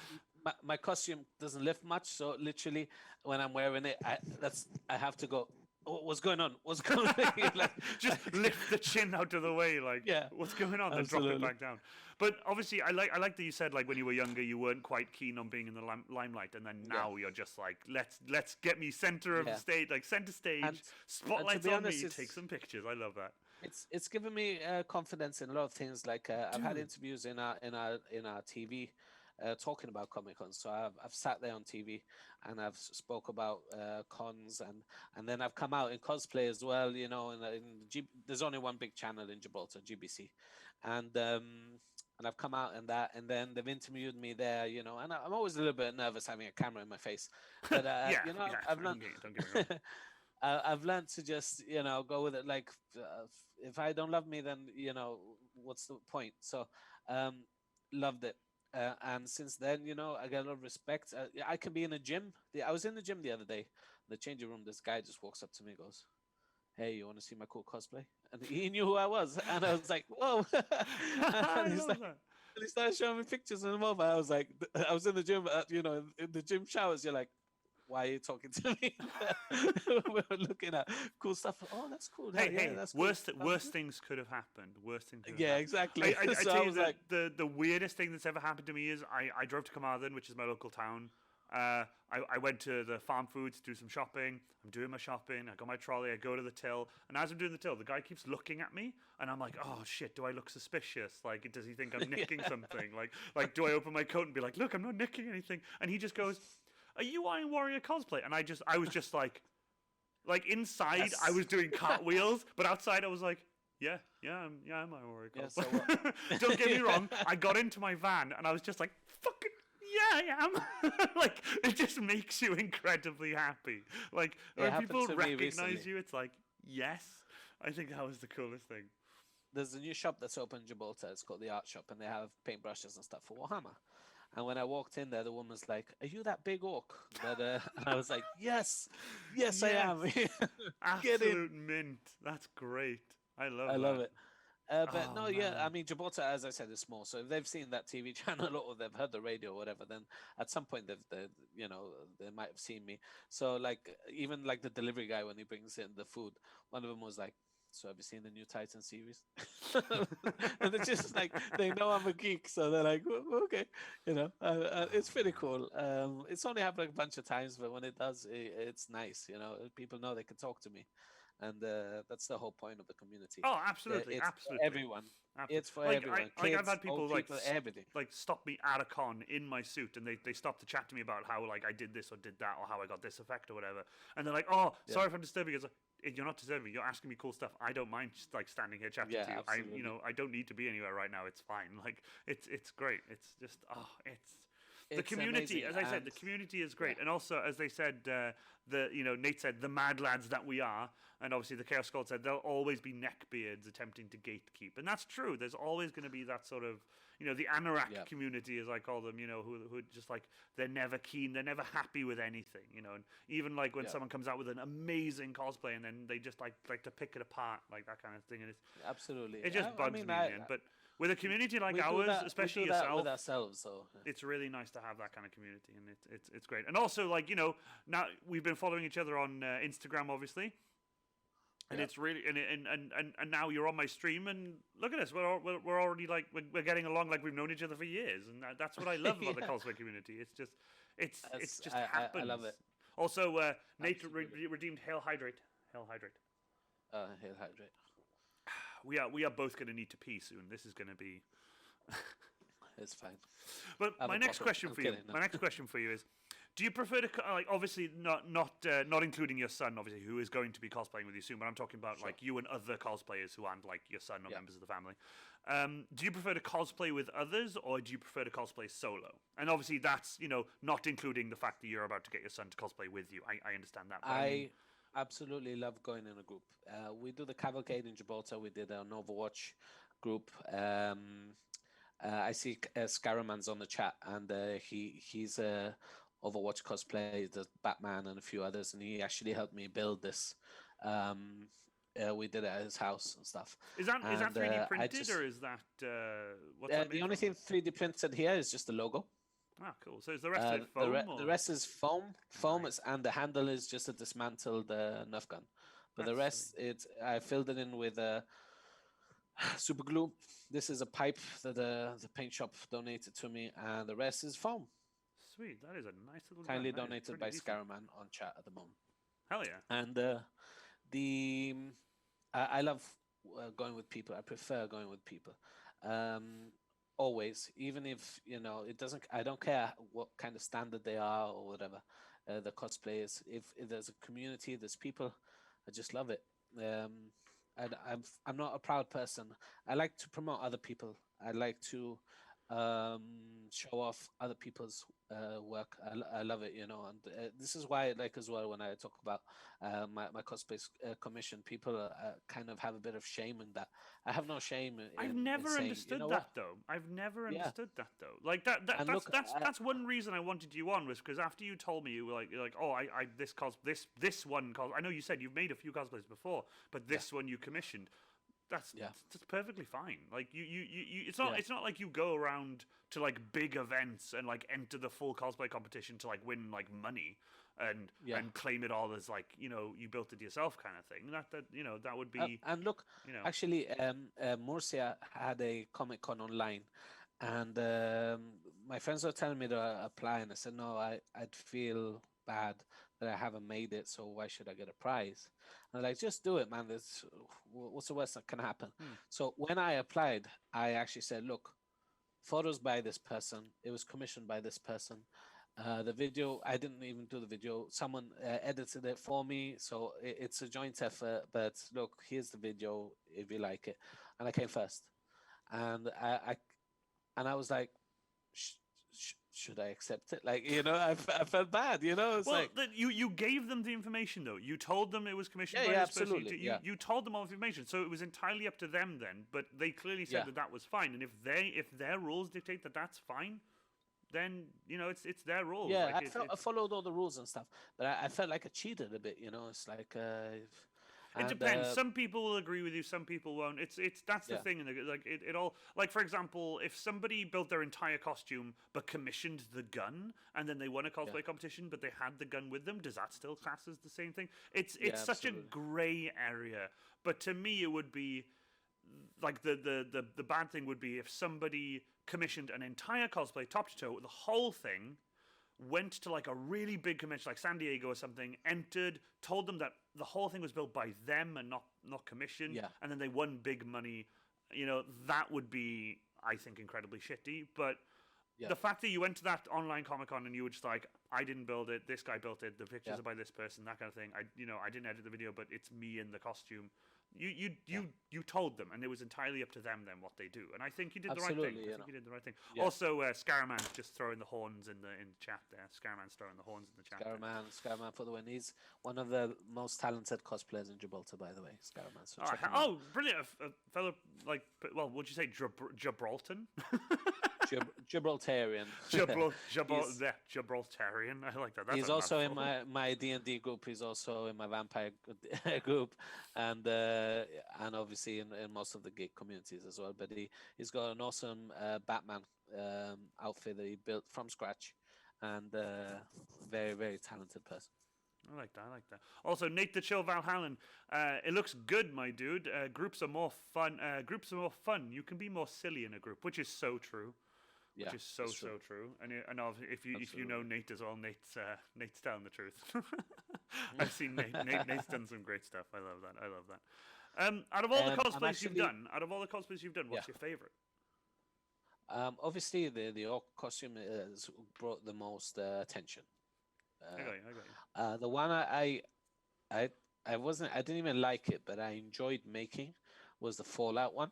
Speaker 2: my costume doesn't lift much, so literally when I'm wearing it, I have to go. What's going on? What's going on? Like,
Speaker 1: just lift the chin out of the way, like, what's going on? Then drop it back down. But obviously, I like that you said, like, when you were younger, you weren't quite keen on being in the limelight, and then now you're just like, let's get me center of the stage, like center stage, spotlights on me, take some pictures. I love that.
Speaker 2: It's given me confidence in a lot of things. Like I've had interviews in our TV. Talking about Comic-Con, so I've sat there on TV and I've spoke about cons, and then I've come out in cosplay as well. You know, there's only one big channel in Gibraltar, GBC, and I've come out in that, and then they've interviewed me there. You know, and I'm always a little bit nervous having a camera in my face, but you know, I've learned.
Speaker 1: Don't get me wrong.
Speaker 2: I've learned to just, you know, go with it. Like, if I don't love me, then, you know, what's the point? So, loved it. And since then, you know, I get a lot of respect. I can be in a gym. I was in the gym the other day. In the changing room, this guy just walks up to me and goes, "Hey, you want to see my cool cosplay?" And he knew who I was. And I was like, "Whoa." And he started showing me pictures on the mobile. I was like, I was in the gym, you know, in the gym showers. You're like, why are you talking to me? We were looking at cool stuff. Oh, that's cool.
Speaker 1: Hey,
Speaker 2: that's
Speaker 1: worst things could have happened. Worst things.
Speaker 2: Exactly.
Speaker 1: I
Speaker 2: so
Speaker 1: tell
Speaker 2: I was
Speaker 1: you
Speaker 2: like,
Speaker 1: the weirdest thing that's ever happened to me is I drove to Carmarthen, which is my local town. I went to the farm foods to do some shopping. I'm doing my shopping. I got my trolley. I go to the till, and as I'm doing the till, the guy keeps looking at me, and I'm like, "Oh shit, do I look suspicious? Like, does he think I'm nicking something? Like, do I open my coat and be like, look, I'm not nicking anything?" And he just goes, "Are you Iron Warrior cosplay?" And I was just like inside, yes. I was doing cartwheels, but outside I was like, I'm Iron Warrior cosplay. So what? Don't get me wrong, I got into my van and I was just like, fucking yeah, I am. Like, it just makes you incredibly happy. Like, when people recognize you, it's like, yes. I think that was the coolest thing.
Speaker 2: There's a new shop that's open in Gibraltar. It's called the Art Shop, and they have paintbrushes and stuff for Warhammer. And when I walked in there, the woman's like, "Are you that big orc?" But and I was like, "Yes, I am."
Speaker 1: Absolute mint. That's great. I love
Speaker 2: it. But no, man. I mean, Gibraltar, as I said, is small. So if they've seen that TV channel or they've heard the radio or whatever, then at some point they might have seen me. So like, even like the delivery guy, when he brings in the food, one of them was like, "So have you seen the new Titan series?" And they're just like, they know I'm a geek, so they're like, "Okay," you know. It's pretty cool. It's only happened like a bunch of times, but when it does, it's nice. You know, people know they can talk to me, and that's the whole point of the community.
Speaker 1: Oh, absolutely,
Speaker 2: it's
Speaker 1: absolutely.
Speaker 2: For everyone. Absolutely. It's for everyone. Kids,
Speaker 1: I've had people
Speaker 2: everything.
Speaker 1: Like stop me at a con in my suit, and they stop to chat to me about how like I did this or did that or how I got this effect or whatever, and they're like, "Oh, sorry if I'm disturbing you." You're not disturbing. You're asking me cool stuff. I don't mind just like standing here chatting to you.
Speaker 2: Absolutely.
Speaker 1: I don't need to be anywhere right now. It's fine. Like it's great. It's just the community.
Speaker 2: Amazing.
Speaker 1: As I said, the community is great. And also, as they said, Nate said, the mad lads that we are, and obviously the Chaos Squad said, there'll always be neckbeards attempting to gatekeep, and that's true. There's always going to be that sort of, the anorak community, as I call them, who just like, they're never keen, they're never happy with anything, and even like when someone comes out with an amazing cosplay and then they just like to pick it apart, like that kind of thing, and it's
Speaker 2: absolutely,
Speaker 1: it just bugs me, man. But with a community like ours, especially yourself,
Speaker 2: with ourselves, so
Speaker 1: it's really nice to have that kind of community, and it's great. And also, like, now we've been following each other on Instagram, obviously. And it's really and now you're on my stream, and look at us, we're already like we're getting along like we've known each other for years, and that's what I love about the cosplay community. It's just happens.
Speaker 2: I love it.
Speaker 1: Also, Nate redeemed Hail Hydrate.
Speaker 2: Hail Hydrate.
Speaker 1: We are both going to need to pee soon. This is going to be.
Speaker 2: It's fine.
Speaker 1: But my next question for you is: Do you prefer to like obviously not including your son, obviously, who is going to be cosplaying with you soon, but I'm talking about like you and other cosplayers who aren't like your son or members of the family. Do you prefer to cosplay with others, or do you prefer to cosplay solo? And obviously that's, not including the fact that you're about to get your son to cosplay with you. I understand that. But
Speaker 2: I absolutely love going in a group. We do the cavalcade in Gibraltar. We did an Overwatch group. I see Scaraman's on the chat, and he's a Overwatch cosplay. He does Batman and a few others, and he actually helped me build this. We did it at his house and stuff.
Speaker 1: Is that 3D printed, or is that what's that
Speaker 2: the only thing 3D printed here is just the logo.
Speaker 1: Ah, cool. So is the rest of it foam?
Speaker 2: The rest is foam. Nice. And the handle is just a dismantled Nerf gun. But the rest, I filled it in with super glue. This is a pipe that the paint shop donated to me, and the rest is foam.
Speaker 1: Sweet, that is a nice little.
Speaker 2: Kindly donated by Scaraman on chat at the moment.
Speaker 1: Hell yeah!
Speaker 2: And I love going with people. I prefer going with people. Always, even if it doesn't. I don't care what kind of standard they are or whatever. The cosplayers. If there's a community, there's people. I just love it. I'm not a proud person. I like to promote other people. I like to show off other people's work. I love it, and this is why I like as well when I talk about my cosplay commission. People kind of have a bit of shame in that. I have no shame.
Speaker 1: I've never understood that though. I've never understood that though. Like that's one reason I wanted you on, was because after you told me, you were like, oh, this one. I know you said you've made a few cosplays before, but this one you commissioned. That's perfectly fine. Like you it's not like you go around to like big events and like enter the full cosplay competition to like win like money and claim it all as like you built it yourself kind of thing. That would be
Speaker 2: and look, actually Murcia had a Comic-Con online, and my friends were telling me to apply, and I said no, I'd feel bad that I haven't made it, so why should I get a prize? And they're like, just do it, man. What's the worst that can happen? So when I applied, I actually said, look, photos by this person. It was commissioned by this person. The video, I didn't even do the video. Someone edited it for me. So it's a joint effort. But look, here's the video if you like it. And I came first. And I was like, should I accept it? Like, I felt bad, It's
Speaker 1: you gave them the information, though. You told them it was commissioned by this person. You told them all the information, so it was entirely up to them then. But they clearly said that was fine, and if their rules dictate that that's fine, then it's their rules.
Speaker 2: Yeah, I followed all the rules and stuff, but I felt like I cheated a bit. It's like.
Speaker 1: It depends. Some people will agree with you. Some people won't. That's the thing. Like it all. Like for example, if somebody built their entire costume but commissioned the gun and then they won a cosplay competition but they had the gun with them, does that still class as the same thing? It's such a grey area. But to me, it would be like the bad thing would be if somebody commissioned an entire cosplay top to toe, the whole thing, went to like a really big convention like San Diego or something, entered, told them that the whole thing was built by them and not commissioned, and then they won big money, that would be, I think, incredibly shitty. But the fact that you went to that online Comic-Con and you were just like, I didn't build it, this guy built it, the pictures are by this person, that kind of thing. I didn't edit the video, but it's me in the costume. You told them, and it was entirely up to them then what they do, and I think you did the right thing. I think you did the right thing. Also, Scaraman's just throwing the horns in the chat there. Scaraman's throwing the horns in the chat.
Speaker 2: Scaraman for the win. He's one of the most talented cosplayers in Gibraltar, by the way. Scaraman. So
Speaker 1: brilliant! A fellow like, well, would you say Gibraltar?
Speaker 2: Gibraltarian.
Speaker 1: Gibraltarian. I like that.
Speaker 2: He's also in my D&D group. He's also in my vampire group, and obviously in most of the geek communities as well. But he's got an awesome Batman outfit that he built from scratch, and very, very talented person.
Speaker 1: I like that. Also, Nate the Chill Valhallan. It looks good, my dude. Groups are more fun. You can be more silly in a group, which is so true. Which is so true. And if you know Nate as well, Nate's telling the truth. I've seen Nate's done some great stuff. I love that. Out of all the cosplays you've done, what's your favorite?
Speaker 2: Obviously, the orc costume has brought the most attention.
Speaker 1: I got you. I got you.
Speaker 2: The one I I wasn't I didn't even like it, but I enjoyed making was the Fallout one.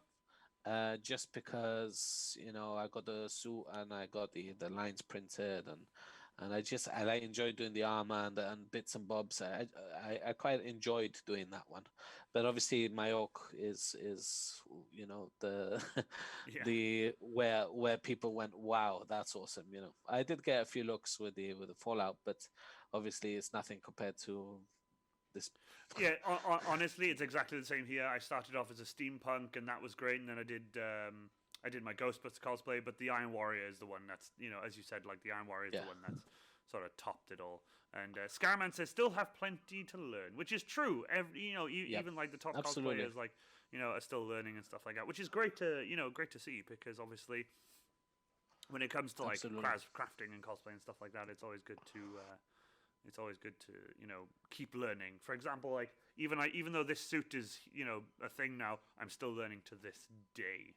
Speaker 2: Just because I got the suit and I got the lines printed and I like enjoyed doing the armor and bits and bobs. I quite enjoyed doing that one, but obviously my orc is the
Speaker 1: Yeah.
Speaker 2: the where people went, wow, that's awesome. I did get a few looks with the Fallout, but obviously it's nothing compared to this.
Speaker 1: Yeah, honestly, it's exactly the same here. I started off as a steampunk, and that was great. And then I did my Ghostbusters cosplay. But the Iron Warrior is the one that's, as you said, like the Iron Warrior is
Speaker 2: Yeah.
Speaker 1: the one that's sort of topped it all. And Scarman says still have plenty to learn, which is true.
Speaker 2: Yep.
Speaker 1: Even like the top
Speaker 2: Absolutely.
Speaker 1: cosplayers, like are still learning and stuff like that, which is great to great to see, because obviously when it comes to like
Speaker 2: Absolutely.
Speaker 1: crafting and cosplay and stuff like that, it's always good to. It's always good to keep learning. For example, like even though this suit is a thing now, I'm still learning to this day.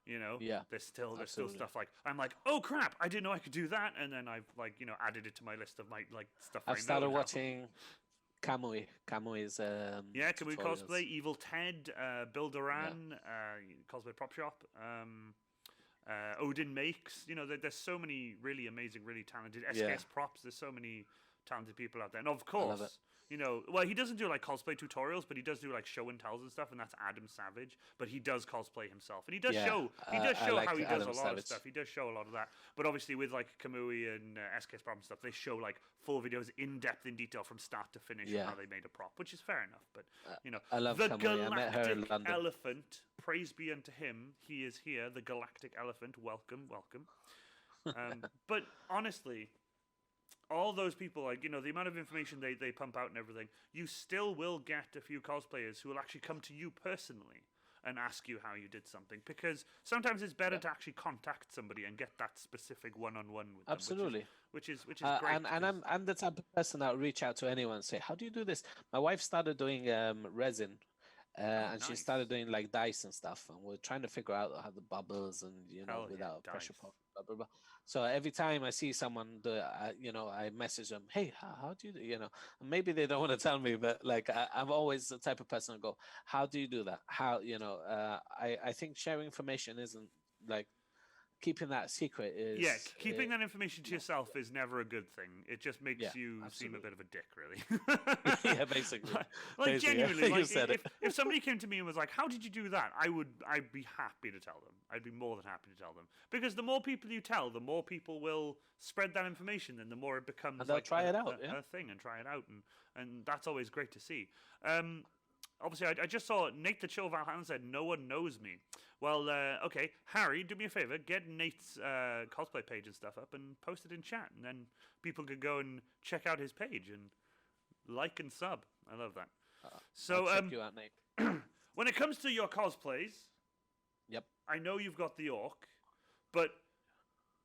Speaker 2: Yeah,
Speaker 1: there's still
Speaker 2: absolutely.
Speaker 1: stuff like I'm like, oh crap, I didn't know I could do that, and then I've like added it to my list of my like stuff.
Speaker 2: I've
Speaker 1: I
Speaker 2: started
Speaker 1: know now.
Speaker 2: watching Kamui. Kamui's
Speaker 1: Yeah, Kamui
Speaker 2: tutorials.
Speaker 1: Cosplay, Evil Ted, Bill Duran, Cosplay Prop Shop. Odin Makes. There's so many really amazing, really talented SKS
Speaker 2: Yeah.
Speaker 1: Props. There's so many talented people out there, and of
Speaker 2: love
Speaker 1: course,
Speaker 2: it.
Speaker 1: well, he doesn't do like cosplay tutorials, but he does do like show and tells and stuff, and that's Adam Savage. But he does cosplay himself, and he does
Speaker 2: Yeah,
Speaker 1: show
Speaker 2: I like
Speaker 1: how he does
Speaker 2: Adam
Speaker 1: a lot
Speaker 2: Savage.
Speaker 1: of stuff. He does show a lot of that. But obviously, with like Kamui and SKS Prop and stuff, they show like full videos in depth, in detail, from start to finish, of
Speaker 2: Yeah.
Speaker 1: how they made a prop, which is fair enough. But
Speaker 2: I love
Speaker 1: the
Speaker 2: Kamui. I met her in
Speaker 1: galactic
Speaker 2: London.
Speaker 1: elephant, praise be unto him, he is here. The galactic elephant, welcome, welcome. But honestly, all those people, like the amount of information they pump out and everything, you still will get a few cosplayers who will actually come to you personally and ask you how you did something, because sometimes it's better to actually contact somebody and get that specific one-on-one with them.
Speaker 2: Absolutely.
Speaker 1: Which is great.
Speaker 2: And
Speaker 1: because-
Speaker 2: I'm the type of person that will reach out to anyone and say, how do you do this? My wife started doing resin. And she
Speaker 1: nice.
Speaker 2: started doing like dice and stuff, and we're trying to figure out how the bubbles and
Speaker 1: Hell yeah,
Speaker 2: without a pressure
Speaker 1: dice.
Speaker 2: pot, blah blah blah. So every time I see someone do it, I message them, hey, how do you do? And maybe they don't want to tell me, but like I'm always the type of person to go, how do you do that? How I think sharing information isn't like keeping that secret is.
Speaker 1: Yeah, keeping that information to yourself is never a good thing. It just makes
Speaker 2: Yeah,
Speaker 1: you seem a
Speaker 2: absolutely.
Speaker 1: bit of a dick, really.
Speaker 2: Yeah, basically.
Speaker 1: Like
Speaker 2: Basically,
Speaker 1: genuinely,
Speaker 2: you
Speaker 1: like
Speaker 2: said it.
Speaker 1: if somebody came to me and was like, "How did you do that?" I'd be happy to tell them. I'd be more than happy to tell them, because the more people you tell, the more people will spread that information, and the more it becomes
Speaker 2: And they'll
Speaker 1: like
Speaker 2: try it out, yeah.
Speaker 1: a thing and try it out, and that's always great to see. Obviously, I just saw Nate the Chill Valhalla said, "No one knows me." Well, okay, Harry, do me a favor, get Nate's cosplay page and stuff up and post it in chat, and then people could go and check out his page and like and sub. I love that. So,
Speaker 2: I'll check you out, Nate.
Speaker 1: when it comes to your cosplays,
Speaker 2: Yep.
Speaker 1: I know you've got the orc, but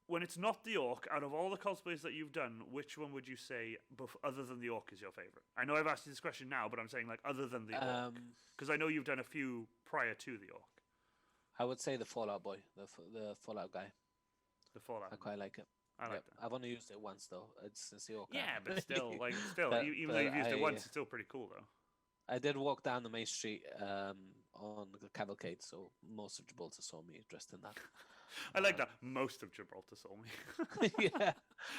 Speaker 1: when it's not the orc, out of all the cosplays that you've done, which one would you say, other than the orc, is your favorite? I know I've asked you this question now, but I'm saying like other than the orc, because I know you've done a few prior to the orc.
Speaker 2: I would say the Fallout boy, the Fallout guy.
Speaker 1: The Fallout.
Speaker 2: I quite like it.
Speaker 1: I like that.
Speaker 2: I've only used it once though. It's since the orc.
Speaker 1: Yeah, but still, even though
Speaker 2: but
Speaker 1: you've used it once, it's still pretty cool though.
Speaker 2: I did walk down the main street on the cavalcade, so most of Gibraltar saw me dressed in that.
Speaker 1: I like that. Most of Gibraltar saw me.
Speaker 2: Yeah,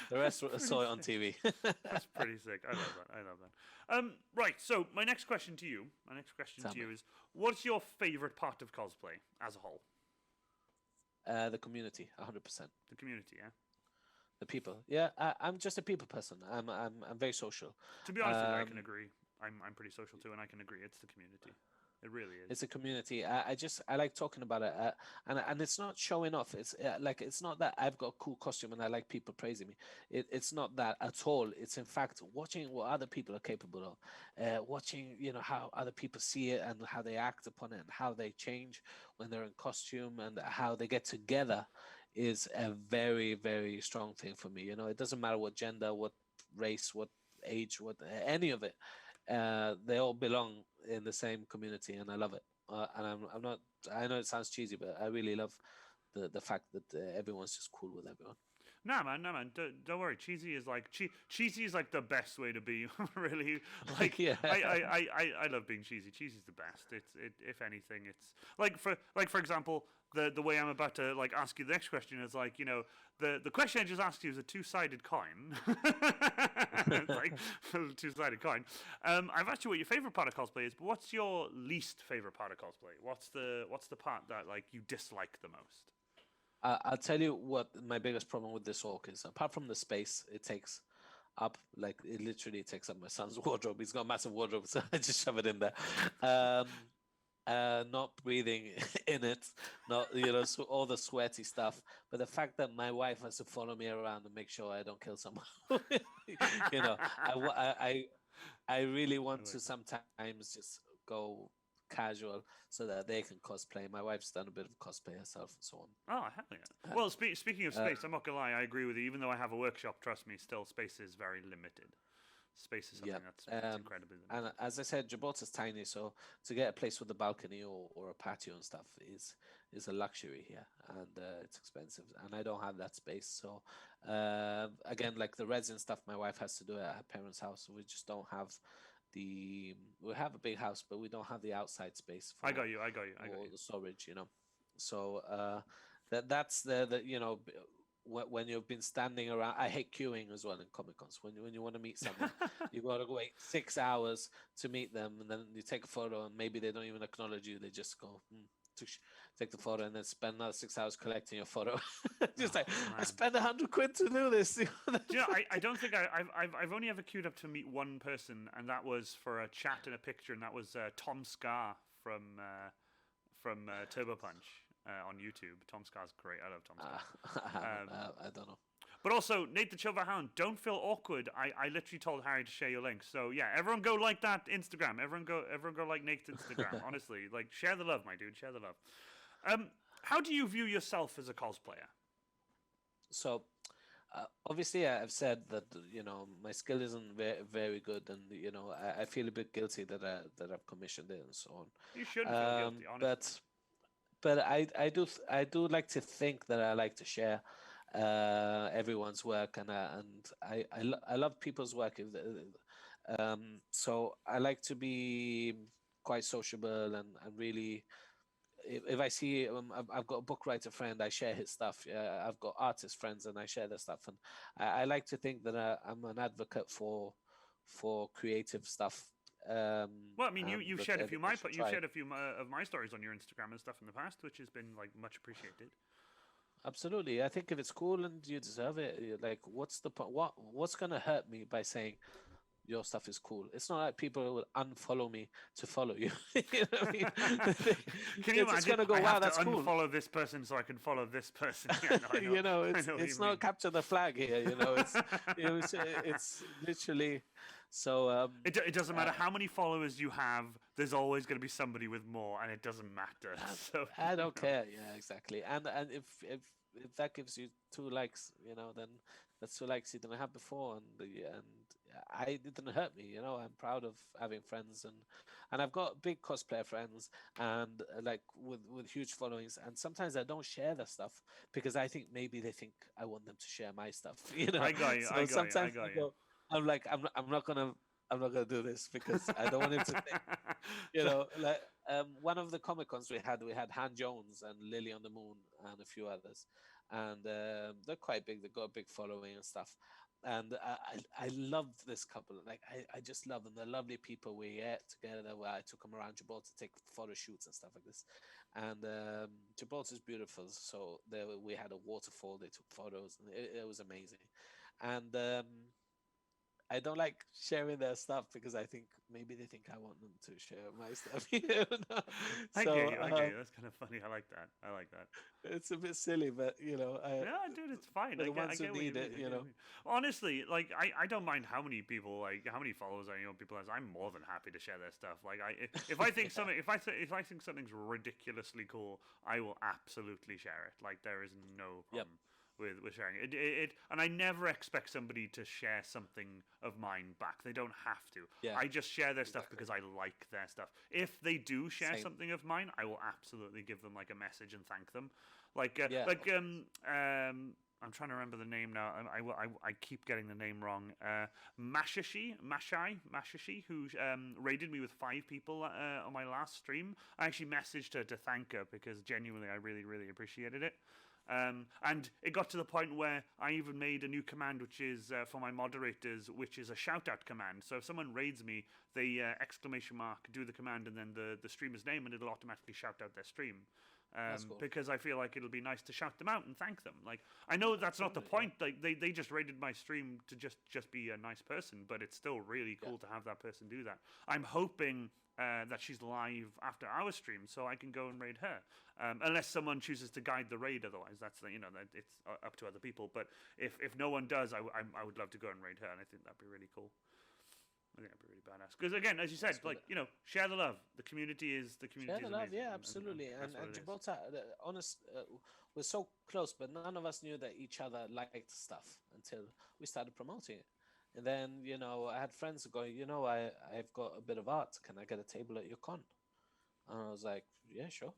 Speaker 2: the rest saw it on TV.
Speaker 1: That's pretty sick. I love that. I love that. Right. So my next question to you
Speaker 2: Tell me.
Speaker 1: is, what's your favorite part of cosplay as a whole?
Speaker 2: The community, 100%.
Speaker 1: The community, yeah.
Speaker 2: The people. Yeah, I'm just a people person. I'm very social.
Speaker 1: To be honest with you, I can agree. I'm pretty social too, and I can agree. It's the community. It really is.
Speaker 2: It's a community. I like talking about it, and it's not showing off. It's like it's not that I've got a cool costume and I like people praising me. It's not that at all. It's in fact watching what other people are capable of, watching how other people see it and how they act upon it and how they change when they're in costume and how they get together is a very, very strong thing for me. It doesn't matter what gender, what race, what age, what any of it. They all belong in the same community, and I love it. And I'm not. I know it sounds cheesy, but I really love the fact that everyone's just cool with everyone.
Speaker 1: Nah, man, no, man. Don't worry. Cheesy is like cheesy is like the best way to be. Really, like
Speaker 2: Yeah.
Speaker 1: I love being cheesy. Cheesy's the best. If anything, it's like for example, the way I'm about to like ask you the next question is like, you know, the question I just asked you is a two-sided coin. It's like a two-sided coin. I've asked you what your favorite part of cosplay is, but what's your least favorite part of cosplay? What's the part that like you dislike the most?
Speaker 2: I'll tell you what my biggest problem with this orc is. Apart from the space it takes up, like it literally takes up my son's wardrobe. He's got a massive wardrobe, so I just shove it in there. Um, not breathing in it, not so all the sweaty stuff. But the fact that my wife has to follow me around and make sure I don't kill someone, you know, I really want to sometimes just go casual so that they can cosplay. My wife's done a bit of cosplay herself and so on.
Speaker 1: Oh, hell yeah. Well, speaking of space, I'm not going to lie, I agree with you. Even though I have a workshop, trust me, still space is very limited. Space is something that's incredibly limited.
Speaker 2: And as I said, Gibraltar's tiny, so to get a place with a balcony or a patio and stuff is a luxury here, and it's expensive. And I don't have that space. So again, like the resin stuff, my wife has to do it at her parents' house. So we just don't have we have a big house, but we don't have the outside space for
Speaker 1: I got you.
Speaker 2: the storage, so that's the when you've been standing around. I hate queuing as well in Comic Cons. When you want to meet someone, you got to wait 6 hours to meet them, and then you take a photo, and maybe they don't even acknowledge you. They just go take the photo, and then spend another 6 hours collecting your photo. Just I spent £100 to do this.
Speaker 1: Yeah, I don't think I've only ever queued up to meet one person, and that was for a chat and a picture, and that was Tom Scar from Turbo Punch on YouTube. Tom Scar's great. I love Tom Scar.
Speaker 2: I don't know.
Speaker 1: But also, Nate the Chilver Hound, don't feel awkward. I literally told Harry to share your link. So yeah, everyone go like that Instagram. Everyone go like Nate's Instagram. Honestly, like share the love, my dude. Share the love. How do you view yourself as a cosplayer?
Speaker 2: So, obviously, I've said that my skill isn't very good, and I feel a bit guilty that I've commissioned it and so on.
Speaker 1: You shouldn't feel guilty, honestly.
Speaker 2: But I do like to think that I like to share everyone's work, and I love people's work. So I like to be quite sociable and really. If I see I've got a book writer friend, I share his stuff. I've got artist friends, and I share their stuff. And I like to think that I'm an advocate for creative stuff.
Speaker 1: Well, I mean, you've shared a few of my stories on your Instagram and stuff in the past, which has been like much appreciated.
Speaker 2: Absolutely, I think if it's cool and you deserve it, like what's the point? What's gonna hurt me by saying your stuff is cool? It's not like people will unfollow me to follow you. You know what I mean?
Speaker 1: Can you imagine?
Speaker 2: Gonna go,
Speaker 1: I
Speaker 2: wow,
Speaker 1: have
Speaker 2: that's
Speaker 1: to
Speaker 2: cool.
Speaker 1: unfollow this person so I can follow this person. Yeah, no, I know.
Speaker 2: It's not capture the flag here. It's literally. So
Speaker 1: it doesn't matter how many followers you have. There's always going to be somebody with more, and it doesn't matter. So
Speaker 2: I don't care. Yeah, exactly. And if that gives you 2 likes, then that's 2 likes you didn't have before, and it didn't hurt me. I'm proud of having friends, and I've got big cosplayer friends, and like with huge followings. And sometimes I don't share their stuff because I think maybe they think I want them to share my stuff.
Speaker 1: I got you.
Speaker 2: So sometimes I go, I'm like, I'm not gonna do this because I don't want him to think, like one of the Comic Cons we had Han Jones and Lily on the Moon and a few others, and they're quite big. They got a big following and stuff. And I love this couple. Like I just love them. They're lovely people. We ate together. Where I took them around Gibraltar to take photo shoots and stuff like this. And Gibraltar's beautiful. So we had a waterfall. They took photos, and it was amazing. And I don't like sharing their stuff because I think maybe they think I want them to share my stuff.
Speaker 1: I get you. That's kind of funny. I like that.
Speaker 2: It's a bit silly, but
Speaker 1: yeah, dude, it's fine.
Speaker 2: The ones who need it,
Speaker 1: Honestly, like I don't mind how many people, like how many followers people has. I'm more than happy to share their stuff. Like if I think something, if I think something's ridiculously cool, I will absolutely share it. Like there is no problem.
Speaker 2: Yep.
Speaker 1: With sharing it, and I never expect somebody to share something of mine back. They don't have to.
Speaker 2: Yeah,
Speaker 1: I just share their stuff because I like their stuff. If they do share
Speaker 2: Same.
Speaker 1: something of mine, I will absolutely give them like a message and thank them. Like I'm trying to remember the name now. I keep getting the name wrong. Mashishi, who raided me with 5 people on my last stream. I actually messaged her to thank her because genuinely I really, really appreciated it. And it got to the point where I even made a new command, which is for my moderators, which is a shout-out command. So if someone raids me, they exclamation mark, do the command, and then the streamer's name, and it'll automatically shout out their stream.
Speaker 2: Cool.
Speaker 1: Because I feel like it'll be nice to shout them out and thank them. Like, I know that's not the point. Like, they just raided my stream to just be a nice person, but it's still really cool to have that person do that. I'm hoping that she's live after our stream, so I can go and raid her. Unless someone chooses to guide the raid, otherwise that's it's up to other people. But if no one does, I would love to go and raid her, and I think that'd be really cool. I think that'd be really badass. Because again, as you said, share the love. The community is
Speaker 2: Share the love,
Speaker 1: amazing,
Speaker 2: yeah, absolutely. And
Speaker 1: it is.
Speaker 2: Gibraltar, we're so close, but none of us knew that each other liked stuff until we started promoting it. And then, I had friends going, I've got a bit of art. Can I get a table at your con? And I was like, yeah, sure.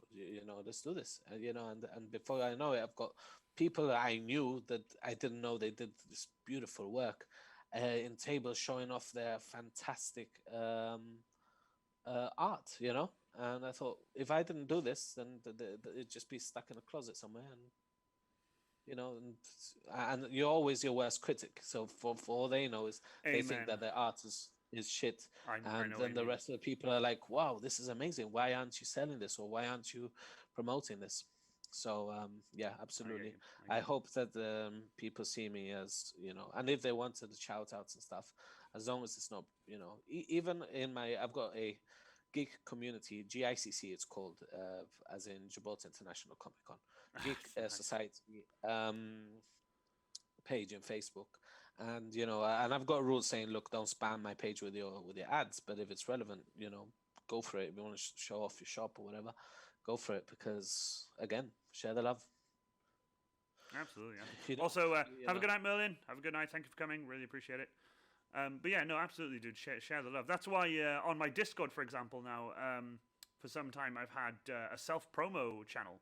Speaker 2: Let's do this. And before I know it, I've got people that I knew that I didn't know they did this beautiful work in tables showing off their fantastic art, And I thought, if I didn't do this, then it'd just be stuck in a closet somewhere. And you're always your worst critic. So for all they know is they think that their art is shit. And then the rest of the people are like, wow, this is amazing. Why aren't you selling this? Or why aren't you promoting this? So, yeah, absolutely. I hope that people see me as, and if they wanted the shout outs and stuff, as long as it's not, even in I've got a geek community, GICC it's called, as in Gibraltar International Comic Con, Geek Society page in Facebook. And, and I've got rules saying, look, don't spam my page with your ads, but if it's relevant, go for it. If you want to show off your shop or whatever, go for it, because again, share the love.
Speaker 1: Absolutely. Yeah. Also, have a good night, Merlin. Have a good night. Thank you for coming. Really appreciate it. But yeah, no, absolutely, dude. Share the love. That's why on my Discord, for example, now for some time I've had a self-promo channel,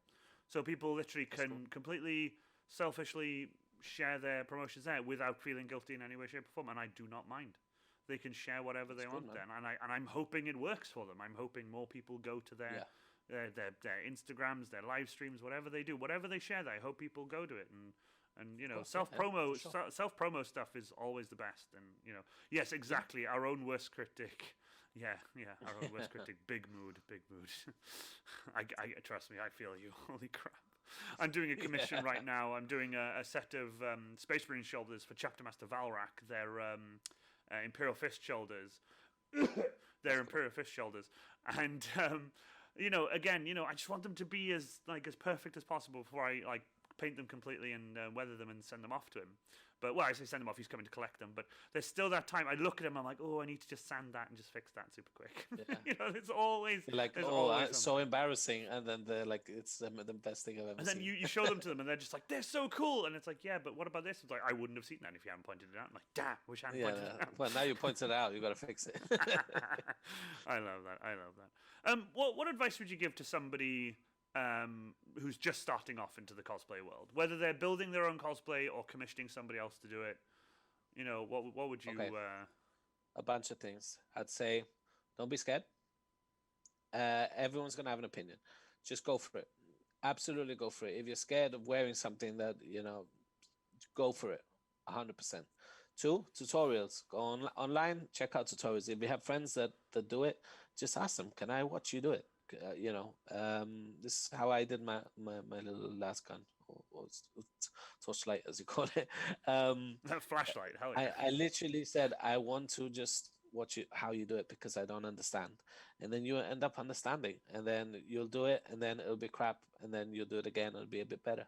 Speaker 1: so people literally can completely selfishly share their promotions there without feeling guilty in any way, shape, or form, and I do not mind. They can share whatever they want then, and I'm hoping it works for them. I'm hoping more people go to their Instagrams, their live streams, whatever they do, whatever they share there. I hope people go to it and self promo stuff is always the best. And yes, exactly, our own worst critic. Yeah, our own worst critic. Big mood. I trust me, I feel you. Holy crap. I'm doing a commission right now. I'm doing a set of Space Marine shoulders for Chapter Master Valrak. They're Imperial Fist shoulders. They're Imperial Fist shoulders. And again, I just want them to be as perfect as possible before I paint them completely and weather them and send them off to him. But I say send them off, he's coming to collect them. But there's still that time. I look at him, I'm like, oh, I need to just sand that and just fix that super quick.
Speaker 2: Yeah.
Speaker 1: It's always
Speaker 2: like, so embarrassing. And then they're like, it's the best thing I've ever seen.
Speaker 1: And then you show them to them, and they're just like, they're so cool. And it's like, yeah, but what about this? It's like, I wouldn't have seen that if you hadn't pointed it out. I'm like, damn, wish I hadn't pointed it out.
Speaker 2: Well, now you pointed it out, you got to fix it.
Speaker 1: I love that. What advice would you give to somebody who's just starting off into the cosplay world, whether they're building their own cosplay or commissioning somebody else to do it? What would you
Speaker 2: a bunch of things. I'd say don't be scared. Everyone's gonna have an opinion. Just go for it. Absolutely go for it. If you're scared of wearing something that go for it 100%. 2, tutorials. Go online, check out tutorials. If you have friends that do it, just ask them, can I watch you do it? This is how I did my little last gun, or torchlight as you call it.
Speaker 1: Flashlight. Hell yeah.
Speaker 2: I literally said I want to just watch how you do it because I don't understand, and then you end up understanding, and then you'll do it, and then it'll be crap, and then you'll do it again, it'll be a bit better,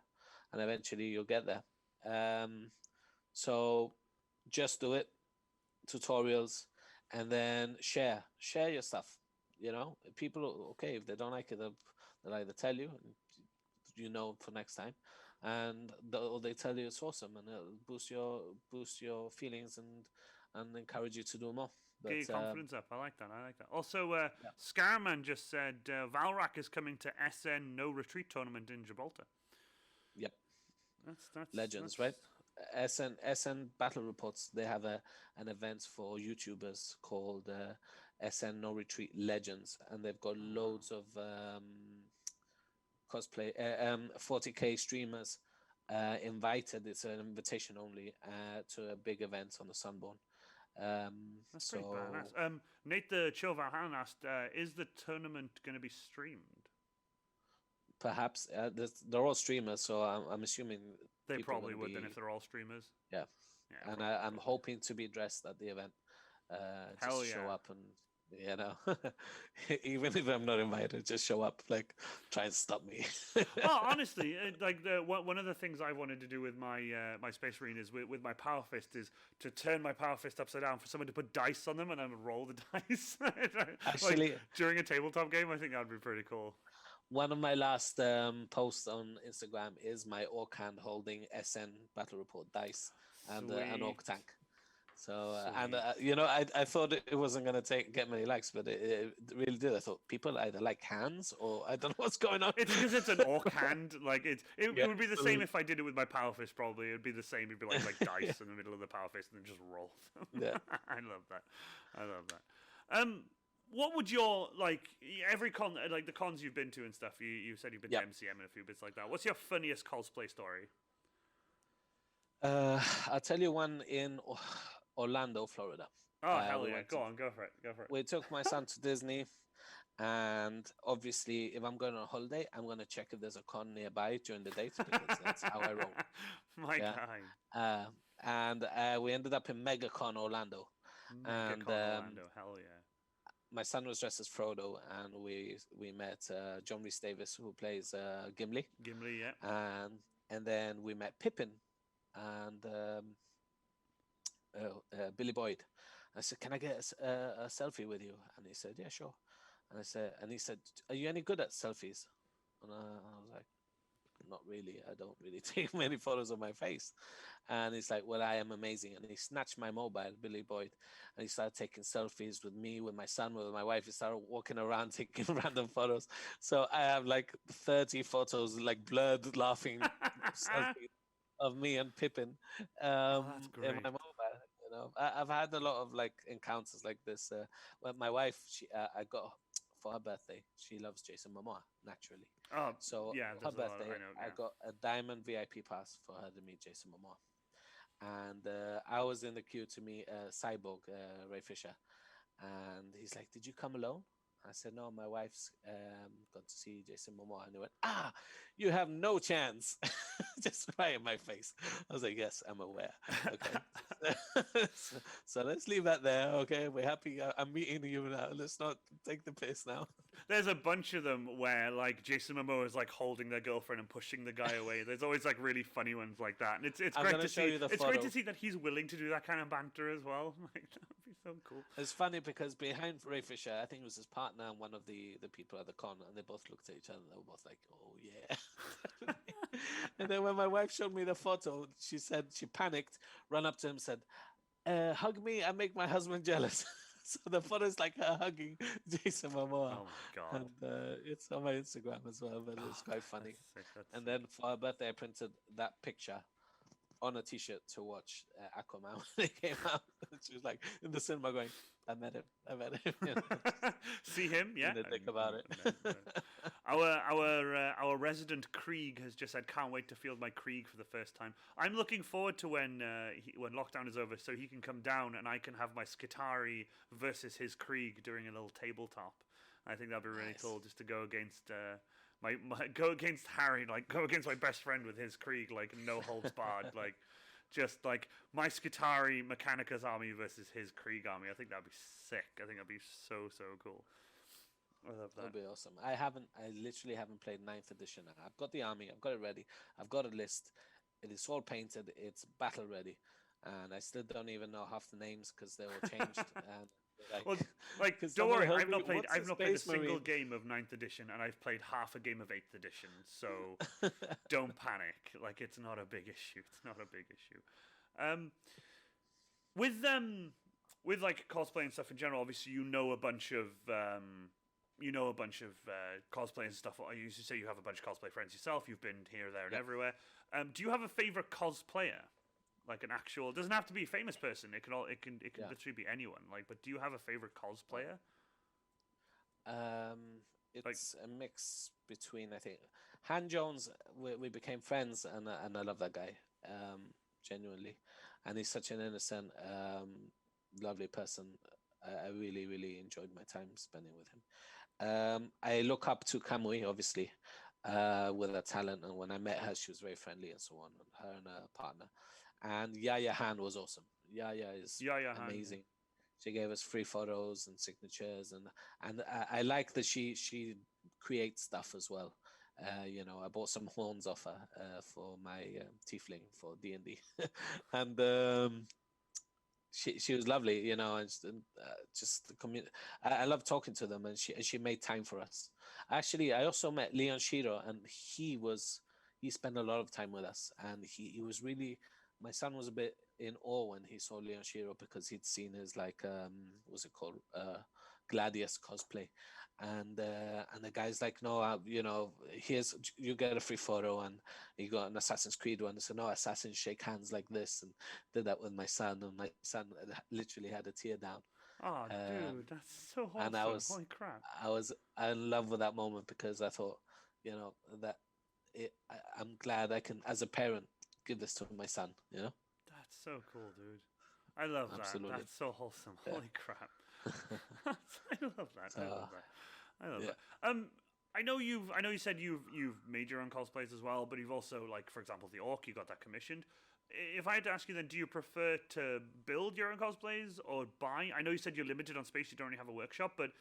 Speaker 2: and eventually you'll get there. So just do it, tutorials, and then share your stuff. People, okay, if they don't like it, they'll either tell you, for next time, and they tell you it's awesome, and it'll boost your feelings and encourage you to do more.
Speaker 1: Get your confidence up. I like that. Also, Scarman just said Valrak is coming to SN No Retreat tournament in Gibraltar.
Speaker 2: Yep. Legends, right? SN Battle Reports. They have an event for YouTubers called SN No Retreat Legends, and they've got loads of cosplay 40k streamers invited. It's an invitation only to a big event on the Sunborn.
Speaker 1: That's pretty badass. Nate the Chill Valhalla asked, is the tournament going to be streamed?
Speaker 2: Perhaps they're all streamers, so I'm assuming
Speaker 1: they probably would. Then if they're all streamers,
Speaker 2: yeah. And I'm hoping to be dressed at the event, just show up and even if I'm not invited, just show up, like try and stop me.
Speaker 1: Well, honestly, like one of the things I wanted to do with my my Space Marinas with my Power Fist is to turn my Power Fist upside down for someone to put dice on them and then roll the dice.
Speaker 2: Actually,
Speaker 1: like, during a tabletop game, I think that'd be pretty cool.
Speaker 2: One of my last posts on Instagram is my orc hand holding SN Battle Report dice and an orc tank. So I thought it wasn't going to get many likes, but it really did. I thought people either like hands or I don't know what's going on.
Speaker 1: It's because it's an orc hand. Like it would be the same if I did it with my Power Fist. Probably it'd be the same. It'd be like dice in the middle of the Power Fist and then just roll them.
Speaker 2: Yeah,
Speaker 1: I love that. What would your every con the cons you've been to and stuff? You said you've been to MCM and a few bits like that. What's your funniest cosplay story?
Speaker 2: I'll tell you one in Orlando, Florida.
Speaker 1: Oh hell yeah! Go for it.
Speaker 2: We took my son to Disney, and obviously, if I'm going on a holiday, I'm going to check if there's a con nearby during the date because that's how I roll.
Speaker 1: My guy.
Speaker 2: And we ended up in MegaCon Orlando.
Speaker 1: Orlando, hell yeah!
Speaker 2: My son was dressed as Frodo, and we met John Rhys Davis, who plays Gimli.
Speaker 1: Gimli, yeah.
Speaker 2: And then we met Pippin and Billy Boyd. I said, "Can I get a selfie with you?" And he said, "Yeah, sure." And he said, "Are you any good at selfies?" And I was like, "Not really. I don't really take many photos of my face." And he's like, "Well, I am amazing." And he snatched my mobile, Billy Boyd, and he started taking selfies with me, with my son, with my wife. He started walking around taking random photos. So I have like 30 photos, like blurred, laughing selfies of me and Pippin in my mobile. I've had a lot of like encounters like this. When my wife, I got for her birthday, she loves Jason Momoa naturally.
Speaker 1: Oh,
Speaker 2: so
Speaker 1: yeah,
Speaker 2: for her birthday, I got a diamond VIP pass for her to meet Jason Momoa. And I was in the queue to meet Cyborg, Ray Fisher. And he's like, "Did you come alone?" I said, "No, my wife's got to see Jason Momoa." And he went, "You have no chance." Just right in my face. I was like, "Yes, I'm aware." Okay. So let's leave that there. Okay, we're happy. I'm meeting you now. Let's not take the piss now.
Speaker 1: There's a bunch of them where like Jason Momoa is like holding their girlfriend and pushing the guy away. There's always like really funny ones like that, and it's great to see. It's great to see that he's willing to do that kind of banter as well. Like that would be so cool.
Speaker 2: It's funny because behind Ray Fisher, I think it was his partner and one of the people at the con, and they both looked at each other and they were both like, "Oh yeah." And then when my wife showed me the photo, she said she panicked, ran up to him, said, "Hug me and make my husband jealous." So the photo is like her hugging Jason Momoa.
Speaker 1: Oh my god!
Speaker 2: And it's on my Instagram as well, but it's quite funny. And then for her birthday, I printed that picture on a T-shirt to watch Aquaman when it came out. She was like in the cinema going, "I met him."
Speaker 1: See him? Yeah.
Speaker 2: Didn't think about it.
Speaker 1: Our resident Krieg has just said, "Can't wait to field my Krieg for the first time." I'm looking forward to when lockdown is over, so he can come down and I can have my Skitari versus his Krieg during a little tabletop. I think that'd be really cool, just to go against go against Harry, like go against my best friend with his Krieg, like no holds barred, like just like my Skitari Mechanicus army versus his Krieg army. I think that'd be sick. I think that'd be so cool. I love that.
Speaker 2: That'd be awesome. I literally haven't played 9th edition. I've got the army. I've got it ready. I've got a list. It is all painted. It's battle ready, and I still don't even know half the names because they were changed. And
Speaker 1: don't worry. I've not played a single game of 9th edition, and I've played half a game of 8th edition. So don't panic. Like it's not a big issue. It's not a big issue. With like cosplay and stuff in general, obviously you know a bunch of you know a bunch of cosplay and stuff. I used to say you have a bunch of cosplay friends yourself. You've been here, there, and everywhere. Do you have a favorite cosplayer? Like an actual, it doesn't have to be a famous person. It can literally be anyone. Like, but do you have a favorite cosplayer?
Speaker 2: It's a mix between, I think, Han Jones. We became friends, and I love that guy, genuinely, and he's such an innocent, lovely person. I really, really enjoyed my time spending with him. I look up to Kamui, obviously, with her talent, and when I met her, she was very friendly and so on. And her and her partner, and Yaya Han was awesome. Yaya is amazing. Han. She gave us free photos and signatures, and I like that she creates stuff as well. You know, I bought some horns off her for my tiefling for D&D, and she was lovely. You know, and just the community. I love talking to them, and she made time for us. Actually, I also met Leon Shiro, and he spent a lot of time with us, and he was really. My son was a bit in awe when he saw Leon Shiro because he'd seen his what's it called, Gladius cosplay, and the guy's like, no, you know, here's, you get a free photo, and he got an Assassin's Creed one. So no, assassins shake hands like this, and did that with my son, and my son literally had a tear down.
Speaker 1: Oh, dude, that's so wholesome.
Speaker 2: And
Speaker 1: holy crap!
Speaker 2: I was in love with that moment because I thought, you know, that I'm glad I can, as a parent, give this to my son, you know.
Speaker 1: That's so cool, dude. I love
Speaker 2: Absolutely.
Speaker 1: that. That's so wholesome. Holy crap. I love that. I love that. I know you said you've made your own cosplays as well, but you've also, like, for example, the Orc, you got that commissioned. If I had to ask you then, do you prefer to build your own cosplays or buy? I know you said you're limited on space, you don't really have a workshop, but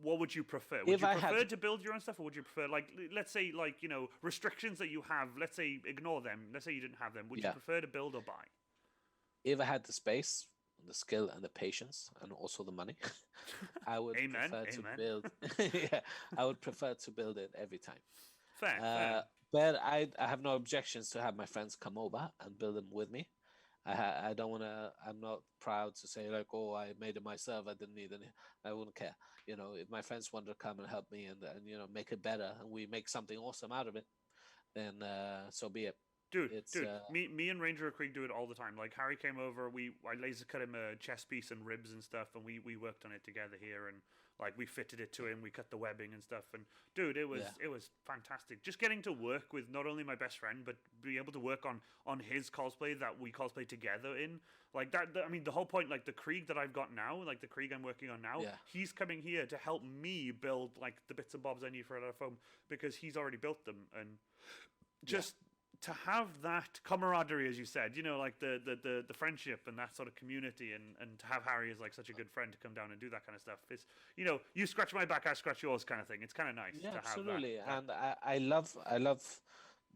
Speaker 1: what would you prefer? Would you prefer to build your own stuff, or would you prefer, like, let's say, like, you know, restrictions that you have, let's say, ignore them. Let's say you didn't have them. Would you prefer to build or buy?
Speaker 2: If I had the space, the skill, and the patience, and also the money, I would prefer to build. Yeah, I would prefer to build it every time.
Speaker 1: Fair.
Speaker 2: But I have no objections to have my friends come over and build them with me. I don't want to. I'm not proud to say like, oh, I made it myself. I didn't need any. I wouldn't care. You know, if my friends want to come and help me and you know, make it better, and we make something awesome out of it, then so be it.
Speaker 1: Dude, me and Ranger of Krieg do it all the time. Like, Harry came over, I laser cut him a chest piece and ribs and stuff, and we worked on it together here, and like we fitted it to him, we cut the webbing and stuff, and dude, it was fantastic. Just getting to work with not only my best friend, but be able to work on his cosplay that we cosplay together in. Like that, I mean, the whole point, like the Krieg that I've got now, like the Krieg I'm working on now, he's coming here to help me build like the bits and bobs I need for a foam because he's already built them, and just to have that camaraderie, as you said, you know, like the friendship and that sort of community, and to have Harry as like such a good friend to come down and do that kind of stuff, it's, you know, you scratch my back, I scratch yours kind of thing. It's kind of nice.
Speaker 2: Yeah,
Speaker 1: to
Speaker 2: absolutely.
Speaker 1: have that.
Speaker 2: And I love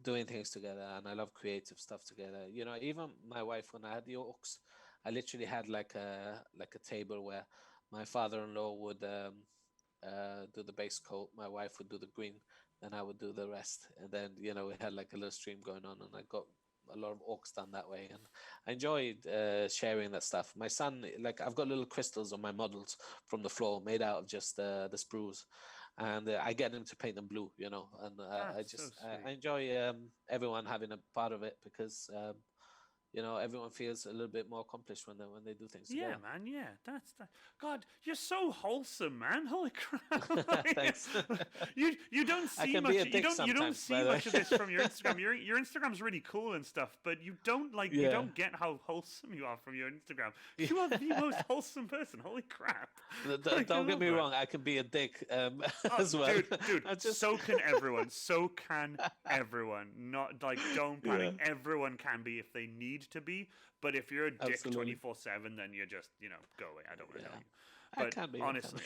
Speaker 2: doing things together, and I love creative stuff together. You know, even my wife, when I had the Orcs, I literally had like a table where my father-in-law would do the base coat, my wife would do the green, then I would do the rest, and then, you know, we had like a little stream going on, and I got a lot of Orcs done that way, and I enjoyed sharing that stuff. My son, like, I've got little crystals on my models from the floor made out of just the sprues, and I get him to paint them blue, you know, and I enjoy everyone having a part of it because you know, everyone feels a little bit more accomplished when they do things together.
Speaker 1: Yeah, man. Yeah, that's that. God, you're so wholesome, man. Holy crap!
Speaker 2: Thanks.
Speaker 1: you don't see much. You don't see much of this from your Instagram. Your Instagram's really cool and stuff, but you don't you don't get how wholesome you are from your Instagram. You are the most wholesome person. Holy crap!
Speaker 2: Don't get me wrong. I can be a dick as well.
Speaker 1: Dude. So can everyone. So can everyone. Not like, don't panic. Yeah. Everyone can be if they need to be, but if you're a dick 24/7, then you're just, you know, go away. I don't want to know you. But honestly,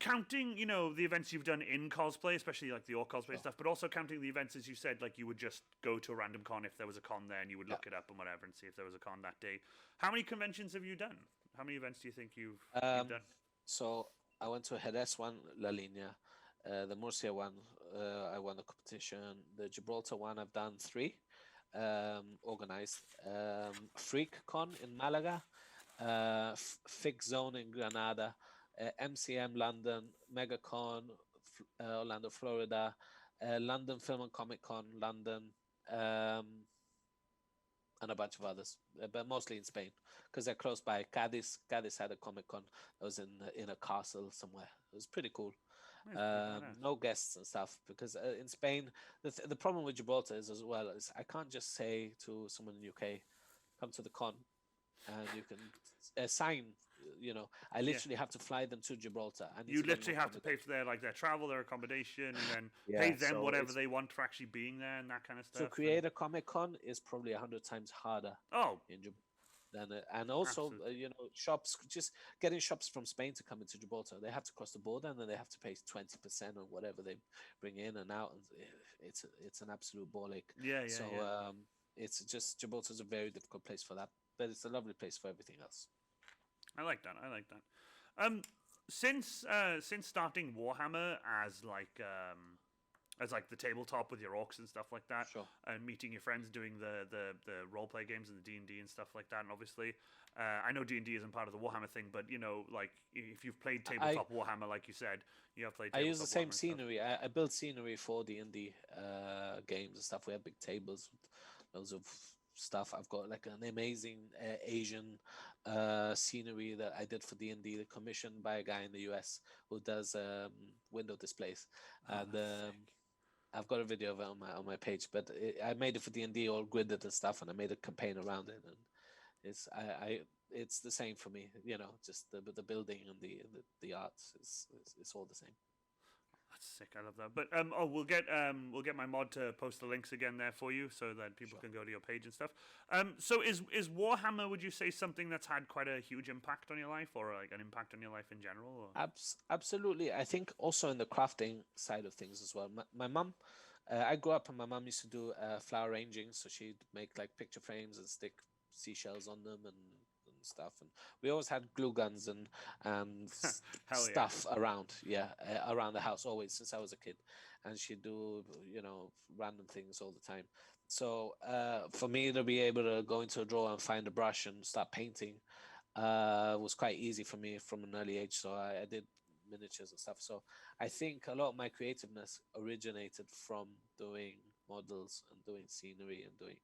Speaker 1: counting, you know, the events you've done in cosplay, especially like the Orc cosplay stuff, but also counting the events, as you said, like you would just go to a random con if there was a con there, and you would look it up and whatever and see if there was a con that day. How many conventions have you done? How many events do you think you've done?
Speaker 2: So I went to Jerez one, La Linea, the Murcia one, I won the competition. The Gibraltar one, I've done 3. Organized FreakCon in Malaga, Fig Zone in Granada, MCM London, MegaCon, Orlando, Florida, London Film and Comic Con, London, and a bunch of others, but mostly in Spain because they're close by. Cadiz had a Comic Con that was in a castle somewhere. It was pretty cool. No guests and stuff because in Spain, the problem with Gibraltar is as well is I can't just say to someone in the UK, come to the con, and you can sign. I literally have to fly them to Gibraltar.
Speaker 1: You literally have to pay for their travel, their accommodation, and then pay them whatever they want for actually being there and that kind of stuff.
Speaker 2: To create a Comic Con is probably 100 times harder. In Gibraltar. And also, shops, just getting shops from Spain to come into Gibraltar, they have to cross the border and then they have to pay 20% on whatever they bring in and out. And it's an absolute ball ache. It's just Gibraltar's a very difficult place for that, but it's a lovely place for everything else.
Speaker 1: I like that. Since starting Warhammer as the tabletop with your orcs and stuff like that, and meeting your friends doing the role play games and the D&D and stuff like that, and obviously, I know D&D isn't part of the Warhammer thing, but if you've played tabletop Warhammer, like you said, you have played. I
Speaker 2: use the same scenery. I build scenery for D&D games and stuff. We have big tables with loads of stuff. I've got like an amazing Asian scenery that I did for D&D, commissioned by a guy in the US who does window displays, and I've got a video of it on my page. But I made it for D&D, all gridded and stuff, and I made a campaign around it, and it's the same for me. Just the building and the art is all the same.
Speaker 1: That's sick. I love that. But we'll get my mod to post the links again there for you so that people can go to your page and stuff. So is Warhammer, would you say, something that's had quite a huge impact on your life, or like an impact on your life in general? Or?
Speaker 2: Absolutely. I think also in the crafting side of things as well. My mum, I grew up and my mum used to do flower arranging, so she'd make like picture frames and stick seashells on them and stuff, and we always had glue guns and stuff around the house always since I was a kid, and she'd do random things all the time. So for me to be able to go into a drawer and find a brush and start painting was quite easy for me from an early age. So I did miniatures and stuff. So I think a lot of my creativeness originated from doing models and doing scenery and doing.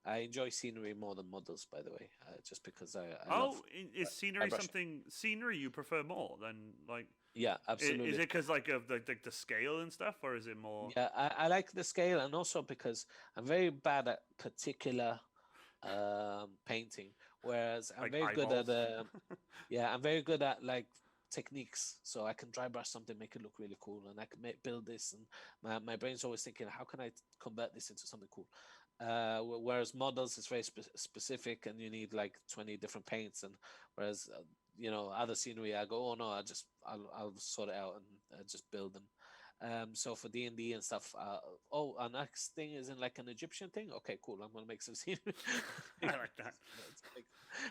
Speaker 2: I enjoy scenery more than models, by the way, just because I love,
Speaker 1: is scenery scenery you prefer more than like?
Speaker 2: Yeah, absolutely.
Speaker 1: Is it because of the scale and stuff, or is it more?
Speaker 2: Yeah, I like the scale, and also because I'm very bad at particular painting, whereas I'm very good at I'm very good at like techniques, so I can dry brush something, make it look really cool, and I can build this, and my brain's always thinking, how can I convert this into something cool? Whereas models is very specific, and you need like 20 different paints, and whereas other scenery I go, oh no, I'll sort it out and just build them. So for D&D and stuff, our next thing is in like an Egyptian thing. Okay, cool, I'm gonna make some scenery.
Speaker 1: I like that.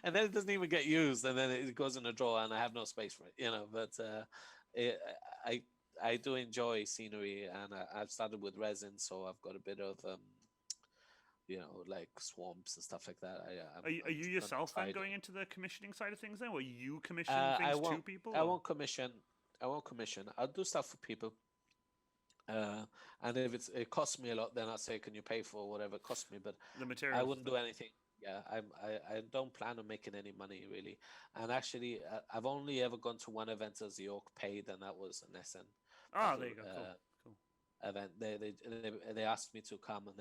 Speaker 2: And then it doesn't even get used, and then it goes in a drawer, and I have no space for it, but I do enjoy scenery, and I've started with resin, so I've got a bit of like swamps and stuff like that.
Speaker 1: Are you yourself then going into the commissioning side of things then? Will you commission things to people?
Speaker 2: I won't commission. I'll do stuff for people. And if it costs me a lot, then I'll say, can you pay for whatever it costs me? But
Speaker 1: the materials.
Speaker 2: I wouldn't do anything. Yeah, I don't plan on making any money really. And actually, I've only ever gone to one event as the orc paid, and that was an SN.
Speaker 1: Oh, there you go. Cool.
Speaker 2: Event. They asked me to come, and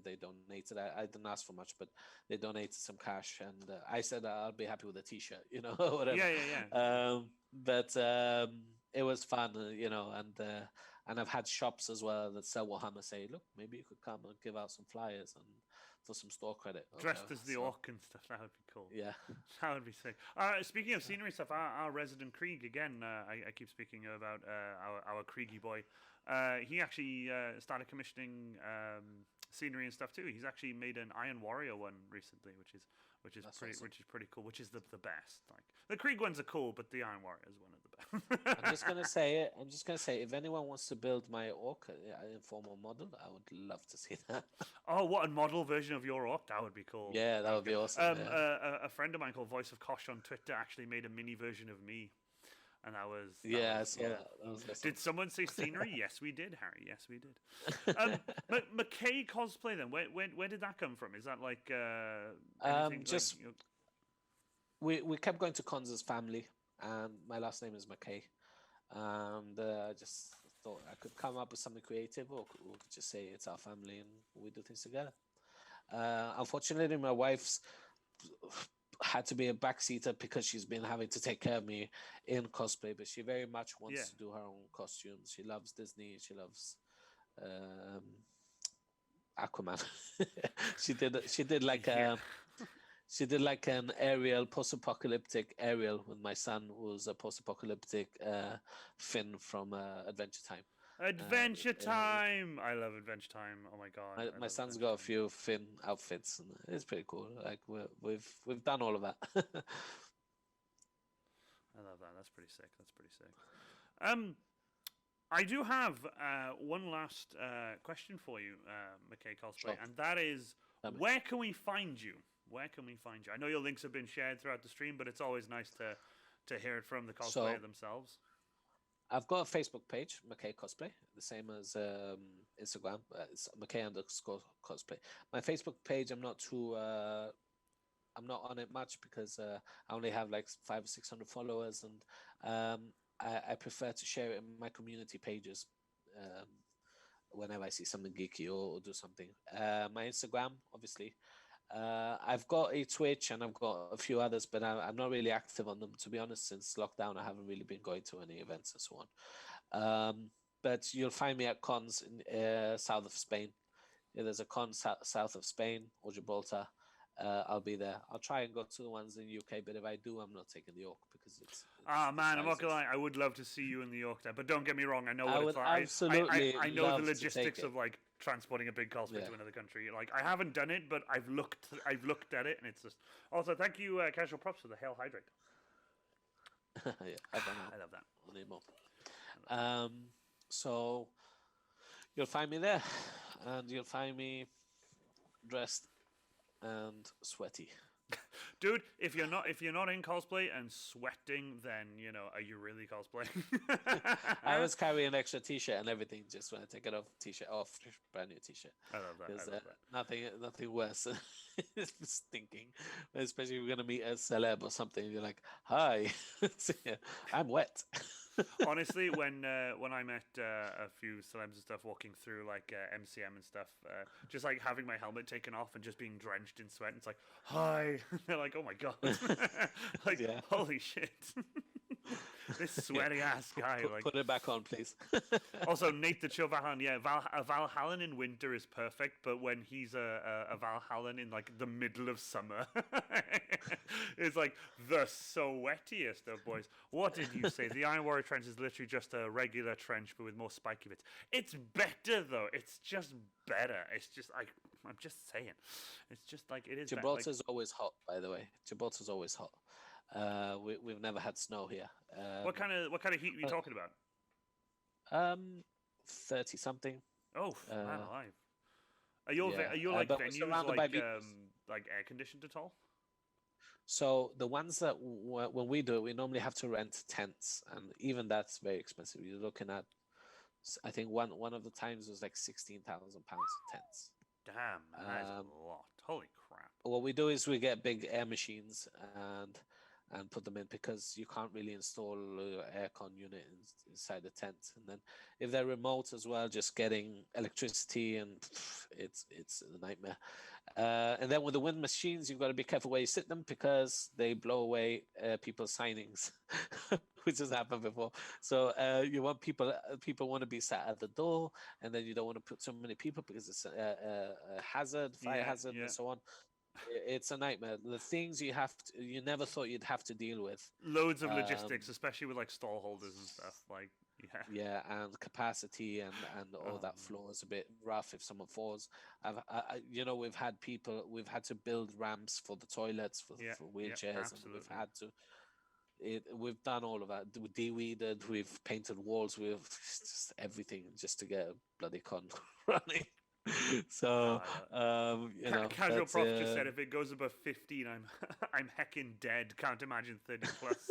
Speaker 2: they donated. I didn't ask for much, but they donated some cash, and I said I'll be happy with a T-shirt, whatever.
Speaker 1: Yeah.
Speaker 2: But it was fun, and I've had shops as well that sell Warhammer say, look, maybe you could come and give out some flyers and for some store credit.
Speaker 1: Dressed as the orc and stuff, that would be cool.
Speaker 2: Yeah.
Speaker 1: That would be sick. Speaking of scenery stuff, our resident Krieg, again, I keep speaking about our Kriegy boy. He actually started commissioning scenery and stuff too. He's actually made an Iron Warrior one recently, which is pretty cool. Which is the best. Like the Krieg ones are cool, but the Iron Warrior is one of the best.
Speaker 2: I'm just gonna say, if anyone wants to build my orc in formal model, I would love to see that.
Speaker 1: Oh, what a model version of your orc? That would be cool.
Speaker 2: Yeah, that would be awesome.
Speaker 1: A friend of mine called Voice of Kosh on Twitter actually made a mini version of me. and that was
Speaker 2: Yes, yeah,
Speaker 1: oh.
Speaker 2: that was awesome.
Speaker 1: Did someone say scenery? Yes, we did, Harry. Yes, we did. Mckay cosplay then. Where did that come from? Is that like anything
Speaker 2: Just
Speaker 1: like?
Speaker 2: we kept going to cons as family, and my last name is McKay, and I just thought I could come up with something creative, or we could just say it's our family and we do things together. Unfortunately, my wife's had to be a backseater because she's been having to take care of me in cosplay, but she very much wants
Speaker 1: Yeah.
Speaker 2: to do her own costumes. She loves Disney. She loves um, Aquaman. She did like
Speaker 1: Yeah.
Speaker 2: she did like an Ariel, post-apocalyptic Ariel with my son, who was a post-apocalyptic Finn from Adventure Time.
Speaker 1: Adventure Time. I love Adventure Time. Oh my god. I
Speaker 2: My
Speaker 1: love
Speaker 2: son's
Speaker 1: Adventure
Speaker 2: got a
Speaker 1: Time.
Speaker 2: few Finn outfits, and it's pretty cool. Like we've done all of that.
Speaker 1: I love that. That's pretty sick. That's pretty sick. I do have one last question for you, Mckay Cosplay,
Speaker 2: Sure.
Speaker 1: and that is,
Speaker 2: Tell me.
Speaker 1: where can we find you? Where can we find you? I know your links have been shared throughout the stream, but it's always nice to hear it from the cosplayer
Speaker 2: So-
Speaker 1: themselves.
Speaker 2: I've got a Facebook page, Mckay Cosplay, the same as Instagram. It's Mckay_cosplay. My Facebook page, I'm not on it much because I only have like 500 or 600 followers, and I prefer to share it in my community pages whenever I see something geeky or do something. My Instagram, obviously. I've got a Twitch and I've got a few others, but I'm not really active on them, to be honest. Since lockdown, I haven't really been going to any events and so on. But you'll find me at cons in south of Spain. If there's a con south of Spain or Gibraltar, I'll be there. I'll try and go to the ones in the UK, but if I do, I'm not taking the York because it's
Speaker 1: Ah man, I'm not
Speaker 2: pricey.
Speaker 1: gonna lie. I would love to see you in New York there, but don't get me wrong. I know
Speaker 2: I
Speaker 1: what
Speaker 2: would
Speaker 1: it's like.
Speaker 2: absolutely
Speaker 1: I know
Speaker 2: love
Speaker 1: the
Speaker 2: to take
Speaker 1: logistics
Speaker 2: it.
Speaker 1: of like transporting a big cosplay
Speaker 2: Yeah.
Speaker 1: to another country. Like I haven't done it, but I've looked at it, and it's just. Also, thank you, Casual Props, for the Hail Hydrate.
Speaker 2: Yeah, I've done
Speaker 1: I love that.
Speaker 2: I'll need more. So you'll find me there, and you'll find me dressed and sweaty.
Speaker 1: Dude, if you're not in cosplay and sweating, then are you really cosplaying?
Speaker 2: I always carry an extra T-shirt and everything just when I take it off. T-shirt off, brand new T-shirt.
Speaker 1: I love that.
Speaker 2: There's
Speaker 1: I love that.
Speaker 2: nothing worse than stinking, especially if you're gonna meet a celeb or something. You're like, "Hi, I'm wet."
Speaker 1: Honestly, when I met a few celebs and stuff walking through like MCM and stuff, just like having my helmet taken off and just being drenched in sweat, it's like, hi. They're like, oh my god, like
Speaker 2: Yeah.
Speaker 1: holy shit, this sweaty ass guy. Like,
Speaker 2: Put it back on, please.
Speaker 1: also Nate the Chill Valhallan, yeah, a Valhallan in winter is perfect, but when he's a Valhallan in like the middle of summer, it's like the sweatiest of boys. What did you say? The Iron Warrior trench is literally just a regular trench, but with more spiky bits. It's better though. It's just better. It's just I'm just saying. It's just like it is.
Speaker 2: Gibraltar's always hot, by the way. Gibraltar's always hot. We've never had snow here.
Speaker 1: What kind of heat are you talking about?
Speaker 2: 30 something.
Speaker 1: Oh, man alive. Are your
Speaker 2: yeah,
Speaker 1: are your like
Speaker 2: but we're
Speaker 1: venues
Speaker 2: surrounded by beaches.
Speaker 1: like air conditioned at all?
Speaker 2: So the ones that when we do it, we normally have to rent tents, and even that's very expensive. You're looking at, I think one of the times was like £16,000 tents.
Speaker 1: Damn, that's a lot. Holy crap.
Speaker 2: What we do is we get big air machines and put them in, because you can't really install an aircon unit inside the tent. And then if they're remote as well, just getting electricity, and it's a nightmare. And then with the wind machines, you've got to be careful where you sit them, because they blow away people's signings, which has happened before. So you want people want to be sat at the door, and then you don't want to put so many people because it's a hazard, fire hazard, and so on. It's a nightmare. The things you never thought you'd have to deal with.
Speaker 1: Loads of logistics, especially with like stall holders and stuff. Like,
Speaker 2: yeah, and capacity and all that floor is a bit rough if someone falls. We've had to build ramps for the toilets for wheelchairs, and we've done all of that. We de-weeded, we've painted walls, we've just everything just to get a bloody con running. So,
Speaker 1: Casual
Speaker 2: that's
Speaker 1: Prof just said if it goes above 15, I'm I'm heckin' dead. Can't imagine 30 plus.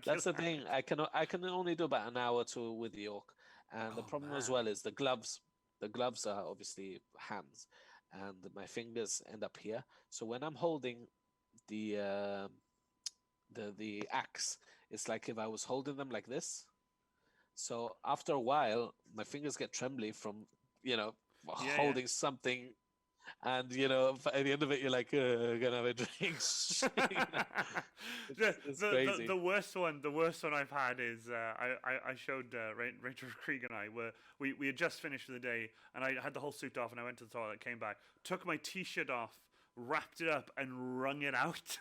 Speaker 2: that's the
Speaker 1: Regular.
Speaker 2: thing. I can only do about an hour or two with the York, and the
Speaker 1: Oh
Speaker 2: problem as
Speaker 1: man.
Speaker 2: well is the gloves. The gloves are obviously hands, and my fingers end up here. So when I'm holding the the axe, it's like if I was holding them like this. So after a while, my fingers get trembly from you know
Speaker 1: Yeah, yeah.
Speaker 2: holding something, and at the end of it, you're like, gonna have a drink. It's crazy.
Speaker 1: The worst one I've had is I showed Rachel Krieg and I were we had just finished for the day and I had the whole suit off and I went to the toilet, came back, took my t-shirt off, wrapped it up and wrung it out.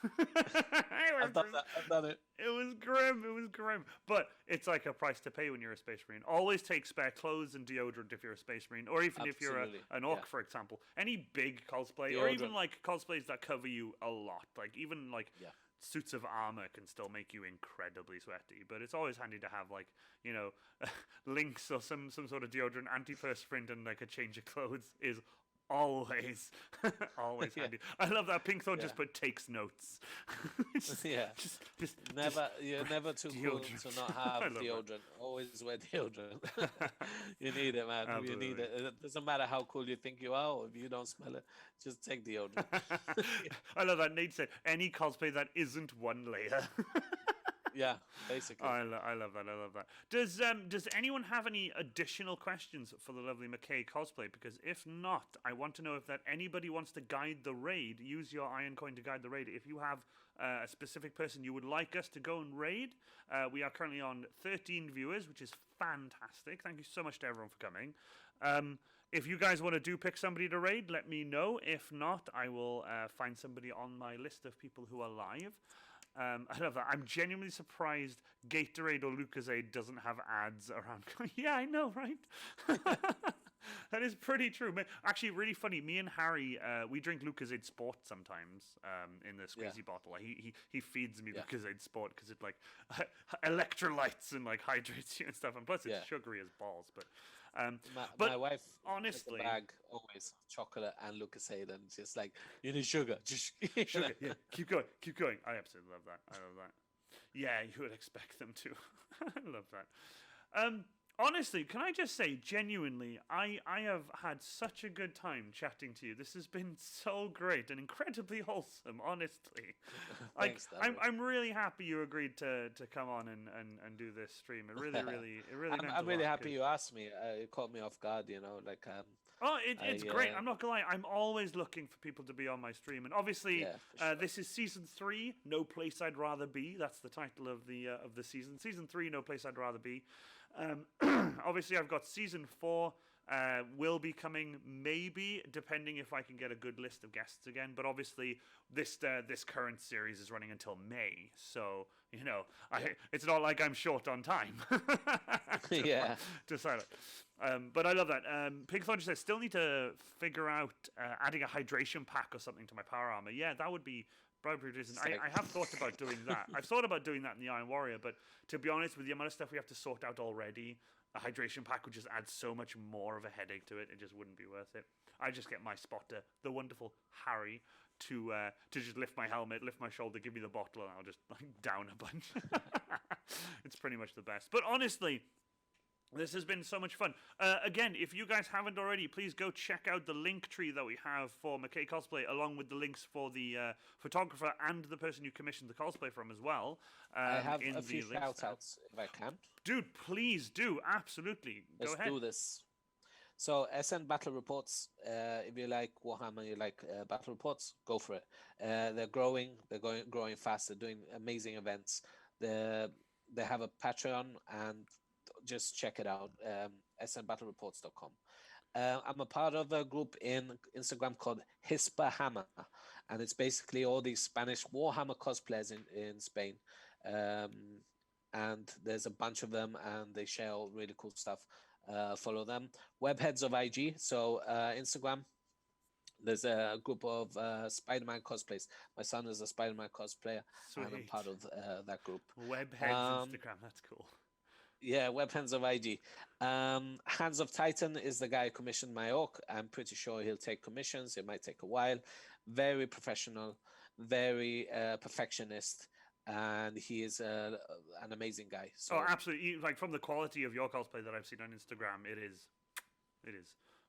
Speaker 2: I've done that. I've done it.
Speaker 1: It was grim. It was grim. But it's like a price to pay when you're a Space Marine. Always take spare clothes and deodorant if you're a Space Marine, or even if you're
Speaker 2: Absolutely.
Speaker 1: an orc,
Speaker 2: Yeah.
Speaker 1: for example. Any big cosplay, or even
Speaker 2: Deodorant.
Speaker 1: like cosplays that cover you a lot. Like even like
Speaker 2: Yeah.
Speaker 1: suits of armor can still make you incredibly sweaty. But it's always handy to have like Lynx or some sort of deodorant, antiperspirant, and like a change of clothes is always always
Speaker 2: Yeah.
Speaker 1: handy. I love that Pink Thorn
Speaker 2: Yeah.
Speaker 1: just put takes notes.
Speaker 2: Yeah.
Speaker 1: Just
Speaker 2: You're never too cool
Speaker 1: deodorant.
Speaker 2: to not
Speaker 1: I
Speaker 2: have
Speaker 1: love
Speaker 2: deodorant. Always wear deodorant. You need it, man. You need
Speaker 1: Absolutely.
Speaker 2: it. It doesn't matter how cool you think you are, or if you don't smell it, just take deodorant.
Speaker 1: I love that. Nate said any cosplay that isn't one layer.
Speaker 2: Yeah, basically.
Speaker 1: I love that. I love that. Does anyone have any additional questions for the lovely Mckay Cosplay? Because if not, I want to know if that anybody wants to guide the raid. Use your Iron Coin to guide the raid. If you have a specific person you would like us to go and raid, we are currently on 13 viewers, which is fantastic. Thank you so much to everyone for coming. If you guys want to pick somebody to raid, let me know. If not, I will find somebody on my list of people who are live. I love that. I'm genuinely surprised Gatorade or Lucozade doesn't have ads around. Yeah, I know, right? That is pretty true. Actually, really funny. Me and Harry, we drink Lucozade Sport sometimes in the squeezy bottle. He feeds me Lucozade Sport because it like electrolytes and like hydrates you and stuff. And plus, it's sugary as balls. But
Speaker 2: My wife
Speaker 1: honestly,
Speaker 2: has a bag always chocolate and Lucozade, and just like, you need sugar. Just
Speaker 1: sugar. Yeah, keep going, keep going. I absolutely love that. I love that. Yeah, you would expect them to. I love that. Honestly, can I just say, genuinely, I have had such a good time chatting to you. This has been so great and incredibly wholesome, honestly.
Speaker 2: Thanks,
Speaker 1: I'm really happy you agreed to come on and do this stream. It really meant a
Speaker 2: I'm really
Speaker 1: lot,
Speaker 2: happy you asked me. It caught me off guard, like
Speaker 1: Oh, it's great. I'm not gonna lie. I'm always looking for people to be on my stream, and obviously,
Speaker 2: for sure.
Speaker 1: this is season 3. No place I'd rather be. That's the title of the season. Season 3. No place I'd rather be. Obviously, I've got season 4. Will be coming, maybe, depending if I can get a good list of guests again. But obviously, this current series is running until May, so it's not like I'm short on time. To sign it. But I love that. Pigthorn says still need to figure out adding a hydration pack or something to my power armor. Yeah, that would be probably decent. I have thought about doing that. I've thought about doing that in the Iron Warrior, but to be honest, with the amount of stuff we have to sort out already, a hydration pack would just add so much more of a headache to it. It just wouldn't be worth it. I just get my spotter, the wonderful Harry, to just lift my helmet, lift my shoulder, give me the bottle, and I'll just like down a bunch. It's pretty much the best. But honestly, this has been so much fun. Again, if you guys haven't already, please go check out the link tree that we have for Mckay Cosplay, along with the links for the photographer and the person you commissioned the cosplay from as well.
Speaker 2: I have a few shout-outs, if I can.
Speaker 1: Dude, please do. Absolutely. Go ahead.
Speaker 2: Let's do this. So, SN Battle Reports, if you like Warhammer, you like Battle Reports, go for it. They're growing. They're growing fast. They're doing amazing events. They have a Patreon, and just check it out, snbattlereports.com. I'm a part of a group in Instagram called Hispa Hammer, and it's basically all these Spanish Warhammer cosplayers in Spain. And there's a bunch of them, and they share all really cool stuff. Follow them. Webheads of IG, so Instagram. There's a group of Spider-Man cosplays. My son is a Spider-Man cosplayer, and I'm part of that group.
Speaker 1: Webheads Instagram, that's cool.
Speaker 2: Yeah, Weapons of IG. Hands of Titan is the guy who commissioned my orc. I'm pretty sure he'll take commissions. It might take a while. Very professional, very perfectionist, and he is an amazing guy. So
Speaker 1: Oh, absolutely! Like from the quality of your cosplay that I've seen on Instagram, it is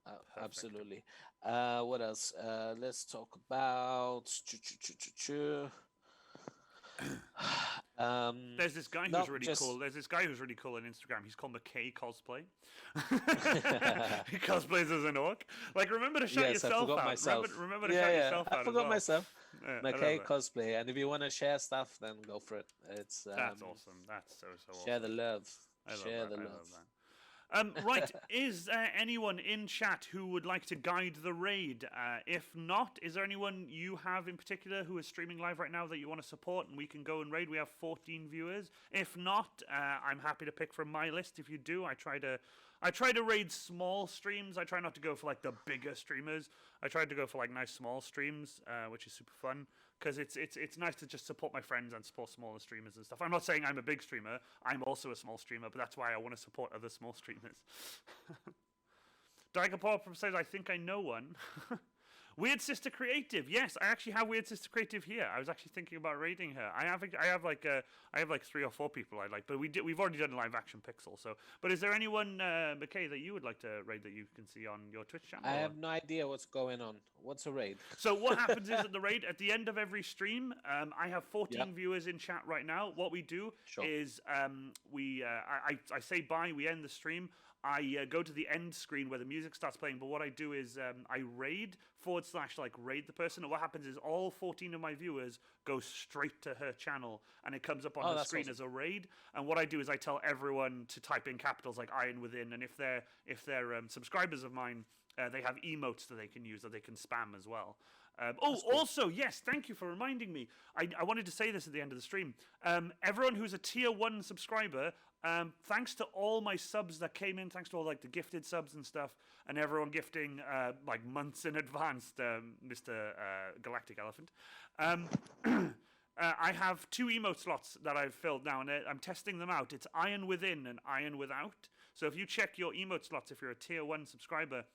Speaker 1: perfect.
Speaker 2: absolutely. What else? Let's talk about.
Speaker 1: There's this guy who's really cool. There's this guy who's really cool on Instagram. He's called Mckay Cosplay. He cosplays as an orc. Like, remember to shout yourself out. Remember to shout yourself out.
Speaker 2: I forgot myself.
Speaker 1: Yeah,
Speaker 2: Mckay Cosplay, and if you want to share stuff, then go for it. It's
Speaker 1: that's awesome. That's so awesome.
Speaker 2: Share the love. Share the love.
Speaker 1: I love that. Right, is there anyone in chat who would like to guide the raid? If not, is there anyone you have in particular who is streaming live right now that you want to support and we can go and raid? We have 14 viewers. If not, I'm happy to pick from my list. If you do, I try to raid small streams. I try not to go for like the bigger streamers. I try to go for like nice small streams, which is super fun. Because it's nice to just support my friends and support smaller streamers and stuff. I'm not saying I'm a big streamer. I'm also a small streamer, but that's why I want to support other small streamers. Digapop says, I think I know one. Weird Sister Creative. Yes, I actually have Weird Sister Creative here. I was actually thinking about raiding her. I have like 3 or 4 people I like, but we've already done live action Pixel. So, but is there anyone, Mckay, that you would like to raid that you can see on your Twitch channel?
Speaker 2: I have no idea what's going on. What's a raid?
Speaker 1: So what happens is at the raid, at the end of every stream, I have 14 viewers in chat right now. What we do is I say bye. We end the stream. I go to the end screen where the music starts playing, but what I do is I raid / like raid the person, and what happens is all 14 of my viewers go straight to her channel, and it comes up on the screen as a raid. And what I do is I tell everyone to type in capitals like Iron Within, and if they're subscribers of mine, they have emotes that they can use that they can spam as well. Also, yes, thank you for reminding me. I wanted to say this at the end of the stream. Everyone who's a tier 1 subscriber, thanks to all my subs that came in, thanks to all like the gifted subs and stuff, and everyone gifting like months in advance, Mr. Galactic Elephant. I have 2 emote slots that I've filled now, and I'm testing them out. It's Iron Within and Iron Without. So if you check your emote slots, if you're a tier 1 subscriber,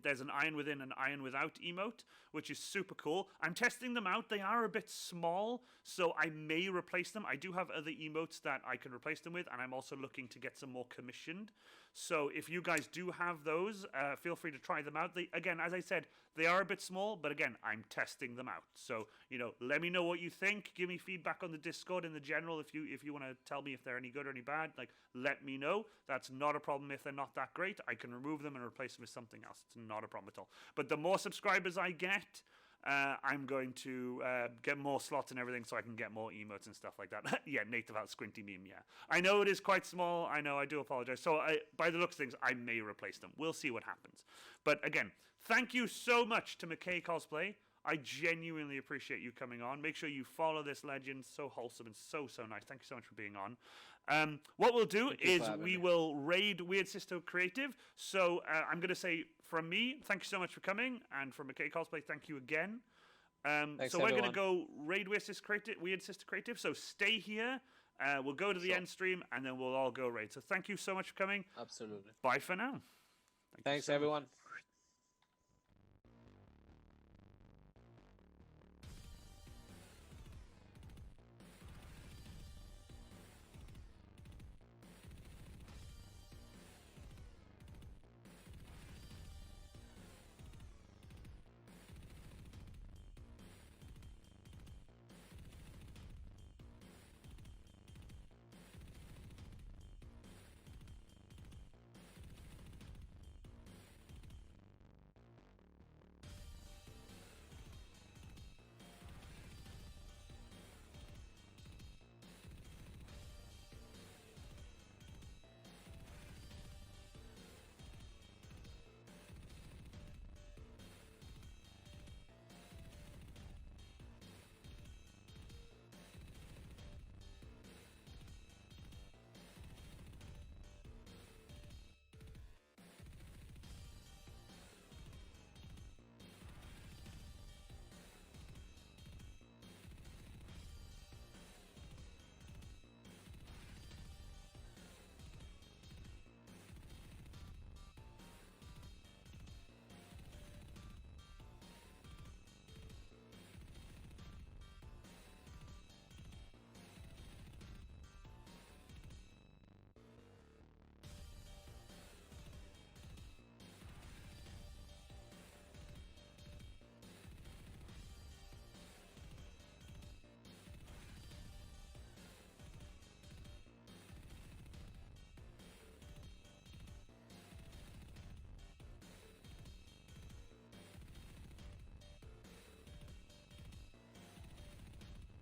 Speaker 1: there's an Iron Within and Iron Without emote, which is super cool. I'm testing them out. They are a bit small, so I may replace them. I do have other emotes that I can replace them with, and I'm also looking to get some more commissioned. So if you guys do have those, feel free to try them out. Again, as I said, they are a bit small, but again, I'm testing them out. So, let me know what you think. Give me feedback on the Discord in the general. If you want to tell me if they're any good or any bad, like, let me know. That's not a problem if they're not that great. I can remove them and replace them with something else. It's not a problem at all. But the more subscribers I get, I'm going to get more slots and everything so I can get more emotes and stuff like that. Yeah, Native Out Squinty meme, yeah. I know it is quite small. I know, I do apologize. So by the looks of things, I may replace them. We'll see what happens. But again, thank you so much to Mckay Cosplay. I genuinely appreciate you coming on. Make sure you follow this legend. So wholesome and so nice. Thank you so much for being on. What we'll do is we will raid Weird Sister Creative. So I'm going to say from me, thank you so much for coming. And from Mckay Cosplay, thank you again.
Speaker 2: Thanks,
Speaker 1: so we're
Speaker 2: everyone.
Speaker 1: going to go raid Weird Sister Creative. So stay here. We'll go to the end stream and then we'll all go raid. So thank you so much for coming.
Speaker 2: Absolutely.
Speaker 1: Bye for now.
Speaker 2: Thanks, everyone.